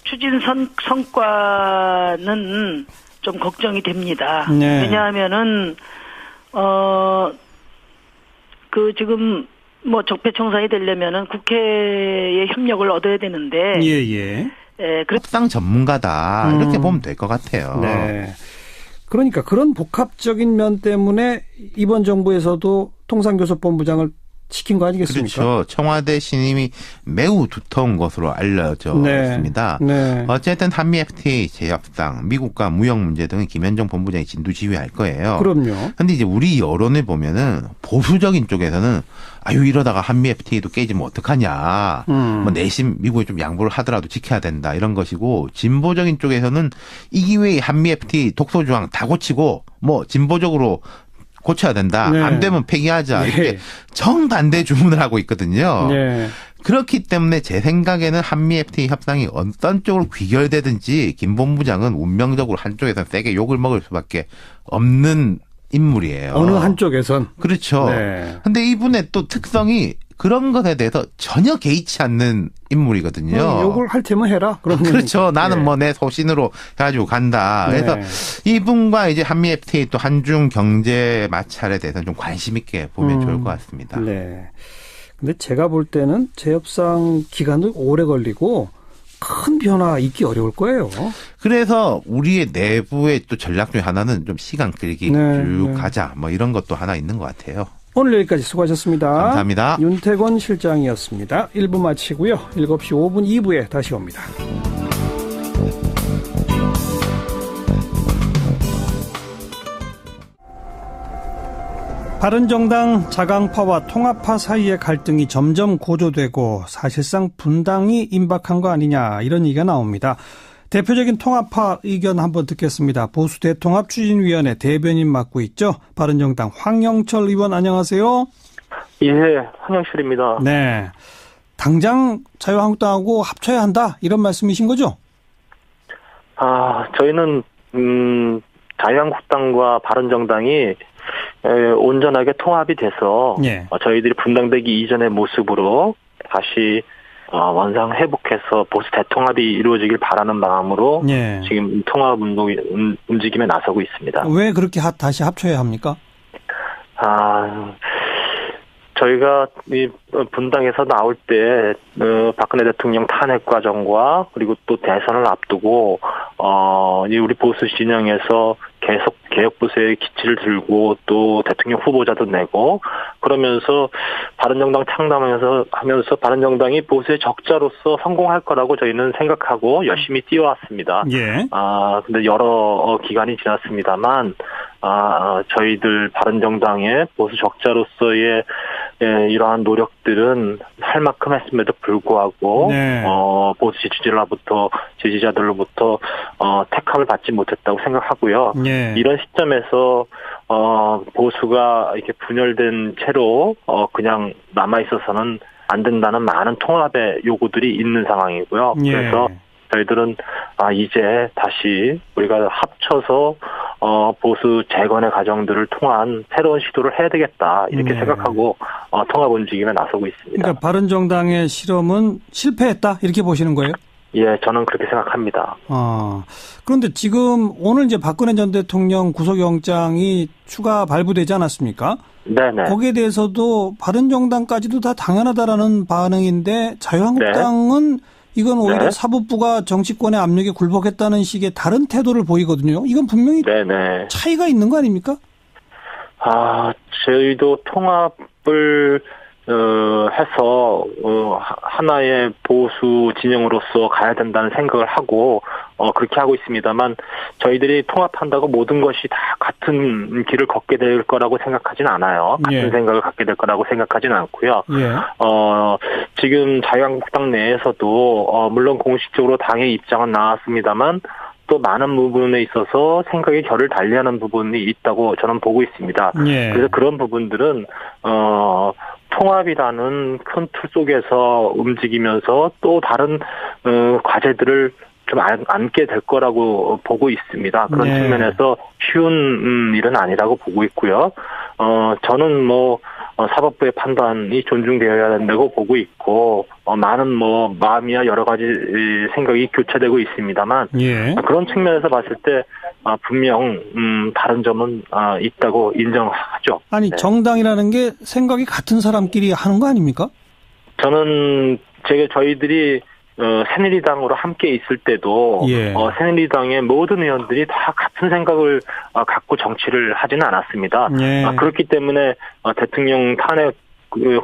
추진 성과는 좀 걱정이 됩니다. 왜냐하면은 그 지금 뭐 적폐청산이 되려면은 국회의 협력을 얻어야 되는데. 협상 전문가다 이렇게 보면 될 것 같아요. 네. 그러니까 그런 복합적인 면 때문에 이번 정부에서도 통상교섭본부장을 시킨 거 아니겠습니까? 그렇죠. 청와대 신임이 매우 두터운 것으로 알려져 있습니다. 어쨌든 한미 FTA 재협상, 미국과 무역 문제 등은 김현정 본부장이 진두지휘할 거예요. 그럼요. 근데 이제 우리 여론을 보면은 보수적인 쪽에서는 아유 이러다가 한미 FTA도 깨지면 어떡하냐. 뭐 내심 미국이 좀 양보를 하더라도 지켜야 된다 이런 것이고 진보적인 쪽에서는 이 기회에 한미 FTA 독소조항 다 고치고 뭐 진보적으로 고쳐야 된다. 안 되면 폐기하자. 이렇게 정반대 주문을 하고 있거든요. 그렇기 때문에 제 생각에는 한미 FTA 협상이 어떤 쪽으로 귀결되든지 김 본부장은 운명적으로 한쪽에서 세게 욕을 먹을 수밖에 없는 인물이에요. 어느 한쪽에선. 그렇죠. 근데 이분의 또 특성이 그런 것에 대해서 전혀 개의치 않는 인물이거든요. 욕을 할 테면 해라. 그렇죠. 나는 뭐 내 소신으로 해가지고 간다. 그래서 이분과 이제 한미 FTA 또 한중 경제 마찰에 대해서는 좀 관심 있게 보면 좋을 것 같습니다. 네. 근데 제가 볼 때는 재협상 기간도 오래 걸리고 큰 변화 있기 어려울 거예요. 그래서 우리의 내부의 또 전략 중에 하나는 좀 시간 끌기 쭉 가자. 뭐 이런 것도 하나 있는 것 같아요. 오늘 여기까지 수고하셨습니다. 감사합니다. 윤태권 실장이었습니다. 1부 마치고요. 7시 5분 2부에 다시 옵니다. 바른정당 자강파와 통합파 사이의 갈등이 점점 고조되고 사실상 분당이 임박한 거 아니냐 이런 얘기가 나옵니다. 대표적인 통합파 의견 한번 듣겠습니다. 보수 대통합 추진위원회 대변인 맡고 있죠. 바른정당 황영철 의원 안녕하세요. 예, 황영철입니다. 네, 당장 자유한국당하고 합쳐야 한다 이런 말씀이신 거죠? 저희는 자유한국당과 바른정당이 온전하게 통합이 돼서 저희들이 분당되기 이전의 모습으로 다시 원상 회복해서 보수 대통합이 이루어지길 바라는 마음으로 지금 통합 움직임에 나서고 있습니다. 왜 그렇게 다시 합쳐야 합니까? 저희가 이 분당에서 나올 때 박근혜 대통령 탄핵 과정과 그리고 또 대선을 앞두고 우리 보수 진영에서 계속 개혁 보수의 기치를 들고 또 대통령 후보자도 내고 그러면서 바른정당 창당하면서 바른정당이 보수의 적자로서 성공할 거라고 저희는 생각하고 열심히 뛰어왔습니다. 근데 여러 기간이 지났습니다만 저희들 바른정당의 보수 적자로서의 이러한 노력들은 할 만큼 했음에도 불구하고 보수 지지자들로부터 택함을 받지 못했다고 생각하고요. 이런 시점에서 보수가 이렇게 분열된 채로 그냥 남아 있어서는 안 된다는 많은 통합의 요구들이 있는 상황이고요. 그래서 저희들은 이제 다시 우리가 합쳐서 보수 재건의 과정들을 통한 새로운 시도를 해야 되겠다 이렇게 생각하고 통합 움직임에 나서고 있습니다. 그러니까 바른정당의 실험은 실패했다 이렇게 보시는 거예요? 예, 저는 그렇게 생각합니다. 그런데 지금 오늘 이제 박근혜 전 대통령 구속영장이 추가 발부되지 않았습니까? 네네. 거기에 대해서도 바른정당까지도 다 당연하다라는 반응인데 자유한국당은 이건 오히려 사법부가 정치권의 압력에 굴복했다는 식의 다른 태도를 보이거든요. 이건 분명히 차이가 있는 거 아닙니까? 저희도 통합을 해서 하나의 보수 진영으로서 가야 된다는 생각을 하고 그렇게 하고 있습니다만 저희들이 통합한다고 모든 것이 다 같은 길을 걷게 될 거라고 생각하지는 않아요. 같은 생각을 갖게 될 거라고 생각하지는 않고요. 지금 자유한국당 내에서도 물론 공식적으로 당의 입장은 나왔습니다만 또 많은 부분에 있어서 생각의 결을 달리하는 부분이 있다고 저는 보고 있습니다. 그래서 그런 부분들은 통합이라는 큰 틀 속에서 움직이면서 또 다른 과제들을 좀 안게 될 거라고 보고 있습니다. 그런 측면에서 쉬운 일은 아니라고 보고 있고요. 저는 사법부의 판단이 존중되어야 된다고 보고 있고 많은 마음이야 여러 가지 생각이 교차되고 있습니다만 그런 측면에서 봤을 때 분명 다른 점은 있다고 인정하죠. 아니 정당이라는 게 생각이 같은 사람끼리 하는 거 아닙니까? 저는 저희들이 새누리당으로 함께 있을 때도 새누리당의 모든 의원들이 다 같은 생각을 갖고 정치를 하지는 않았습니다. 그렇기 때문에 대통령 탄핵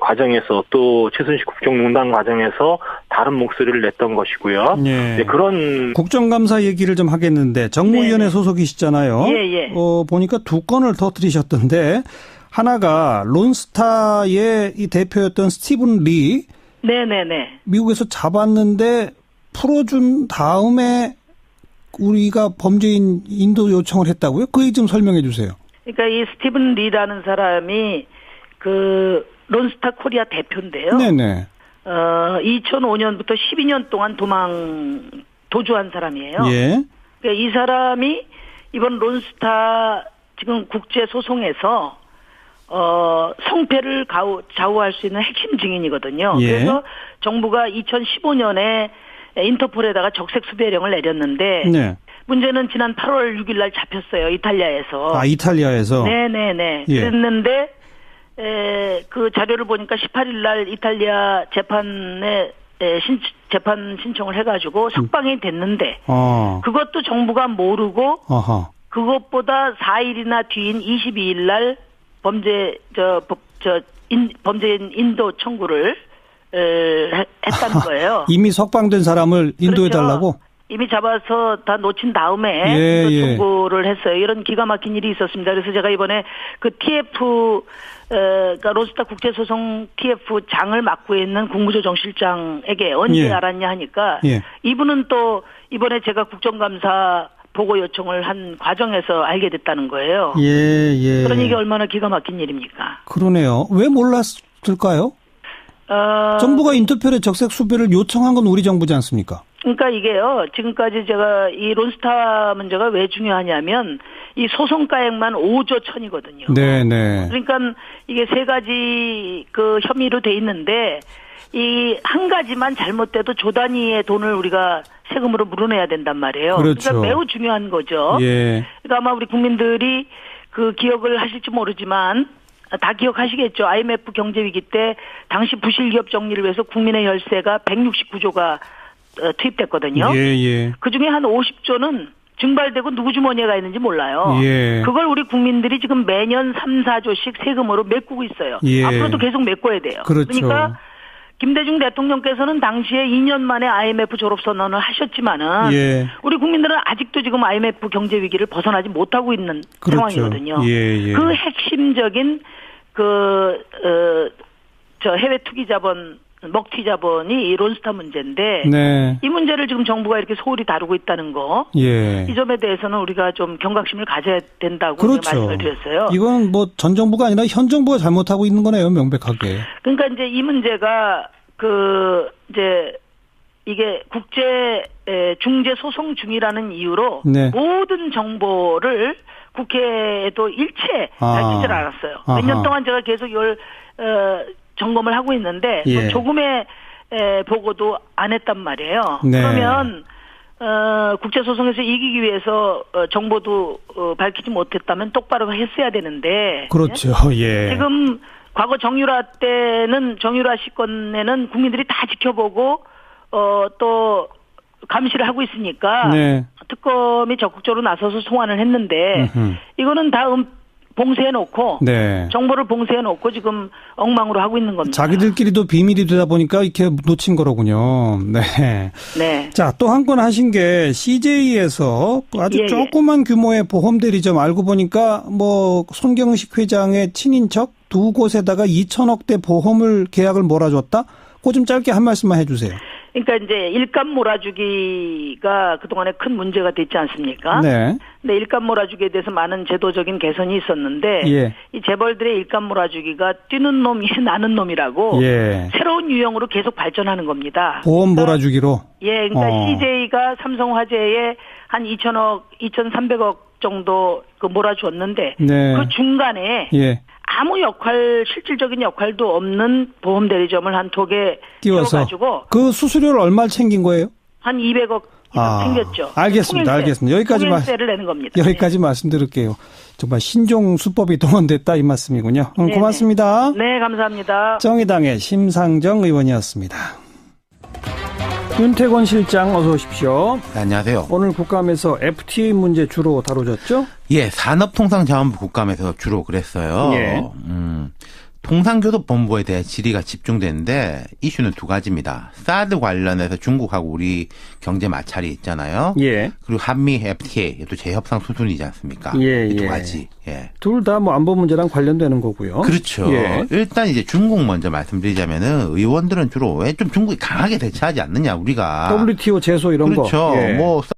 과정에서 또 최순실 국정농단 과정에서 다른 목소리를 냈던 것이고요. 그런 국정감사 얘기를 좀 하겠는데 정무위원회 소속이시잖아요. 보니까 두 건을 터뜨리셨던데 하나가 론스타의 이 대표였던 스티븐 리 미국에서 잡았는데 풀어준 다음에 우리가 범죄인 인도 요청을 했다고요? 그 얘기 좀 설명해 주세요. 그러니까 이 스티븐 리라는 사람이 그 론스타 코리아 대표인데요. 2005년부터 12년 동안 도주한 사람이에요. 그러니까 이 사람이 이번 론스타 지금 국제 소송에서 성패를 좌우할 수 있는 핵심 증인이거든요. 그래서 정부가 2015년에 인터폴에다가 적색 수배령을 내렸는데 문제는 지난 8월 6일 날 잡혔어요. 이탈리아에서. 이탈리아에서? 네네네. 그랬는데 그 자료를 보니까 18일 날 이탈리아 재판에 재판 신청을 해가지고 석방이 됐는데 그것도 정부가 모르고 그것보다 4일이나 뒤인 22일 날 범죄인 인도 청구를 했다는 거예요. 이미 석방된 사람을 인도해달라고? 이미 잡아서 다 놓친 다음에 인도 청구를 했어요. 이런 기가 막힌 일이 있었습니다. 그래서 제가 이번에 그 TF 그러니까 론스타 국제소송 TF 장을 맡고 있는 국무조정실장에게 언제 알았냐 하니까 이분은 또 이번에 제가 국정감사 보고 요청을 한 과정에서 알게 됐다는 거예요. 그런 이게 얼마나 기가 막힌 일입니까? 그러네요. 왜 몰랐을까요? 정부가 인터폴에 적색 수배를 요청한 건 우리 정부지 않습니까? 그러니까 이게요. 지금까지 제가 이 론스타 문제가 왜 중요하냐면 이 소송가액만 5조 1,000이거든요. 그러니까 이게 세 가지 그 혐의로 돼 있는데 이 한 가지만 잘못돼도 조 단위의 돈을 우리가 세금으로 물어내야 된단 말이에요. 그러니까 매우 중요한 거죠. 그러니까 아마 우리 국민들이 그 기억을 하실지 모르지만 다 기억하시겠죠. IMF 경제위기 때 당시 부실기업 정리를 위해서 국민의 혈세가 169조가 투입됐거든요. 그중에 한 50조는 증발되고 누구 주머니에 가 있는지 몰라요. 그걸 우리 국민들이 지금 매년 3, 4조씩 세금으로 메꾸고 있어요. 앞으로도 계속 메꿔야 돼요. 그러니까 김대중 대통령께서는 당시에 2년 만에 IMF 졸업선언을 하셨지만은 우리 국민들은 아직도 지금 IMF 경제 위기를 벗어나지 못하고 있는 상황이거든요. 그 핵심적인 해외 투기 자본 먹튀 자본이 이 론스타 문제인데 이 문제를 지금 정부가 이렇게 소홀히 다루고 있다는 거 이 점에 대해서는 우리가 좀 경각심을 가져야 된다고 말씀을 드렸어요. 이건 뭐 전 정부가 아니라 현 정부가 잘못하고 있는 거네요, 명백하게. 그러니까 이제 이 문제가 이게 국제 중재 소송 중이라는 이유로 모든 정보를 국회에도 일체 밝히질 않았어요. 몇 년 동안 제가 계속 이걸 점검을 하고 있는데 조금의 보고도 안 했단 말이에요. 네. 그러면 국제소송에서 이기기 위해서 정보도 밝히지 못했다면 똑바로 했어야 되는데. 그렇죠. 예. 지금 과거 정유라 때는 정유라 씨 건에는 국민들이 다 지켜보고 또 감시를 하고 있으니까 네. 특검이 적극적으로 나서서 소환을 했는데 이거는 다 봉쇄해놓고 네. 정보를 봉쇄해놓고 지금 엉망으로 하고 있는 겁니다. 자기들끼리도 비밀이 되다 보니까 이렇게 놓친 거로군요. 네. 네. 자, 또 한 건 하신 게 CJ에서 아주 조그만 규모의 보험 대리점 알고 보니까 뭐 손경식 회장의 친인척 두 곳에다가 2천억대 보험을 계약을 몰아줬다? 그거 좀 짧게 한 말씀만 해주세요. 그러니까 이제 일감 몰아주기가 그동안에 큰 문제가 됐지 않습니까? 네. 근데 일감 몰아주기에 대해서 많은 제도적인 개선이 있었는데 예. 이 재벌들의 일감 몰아주기가 뛰는 놈이 나는 놈이라고 예. 새로운 유형으로 계속 발전하는 겁니다. 보험 몰아주기로? 예, 그러니까 CJ가 삼성화재에 한 2천억, 2,300억 정도 몰아주었는데 네. 그 중간에 예. 아무 실질적인 역할도 없는 보험 대리점을 한 2개 띄워서 가지고 그 수수료를 얼마 챙긴 거예요? 한 200억 생겼죠. 알겠습니다. 알겠습니다. 여기까지만 내는 겁니다. 여기까지 말씀드릴게요. 정말 신종 수법이 동원됐다 이 말씀이군요. 고맙습니다. 네, 감사합니다. 정의당의 심상정 의원이었습니다. 윤태권 실장 어서 오십시오. 네, 안녕하세요. 오늘 국감에서 FTA 문제 주로 다루셨죠? 예, 산업통상자원부 국감에서 주로 그랬어요. 예. 통상교섭본부에 대해 질의가 집중되는데 이슈는 두 가지입니다. 사드 관련해서 중국하고 우리 경제 마찰이 있잖아요. 예. 그리고 한미 FTA, 또 재협상 수순이지 않습니까? 예, 이 두 가지. 예. 둘 다 뭐 안보 문제랑 관련되는 거고요. 그렇죠. 예. 일단 이제 중국 먼저 말씀드리자면은 의원들은 주로 왜 좀 중국이 강하게 대처하지 않느냐 우리가. WTO 제소 이런 그렇죠. 거. 예. 뭐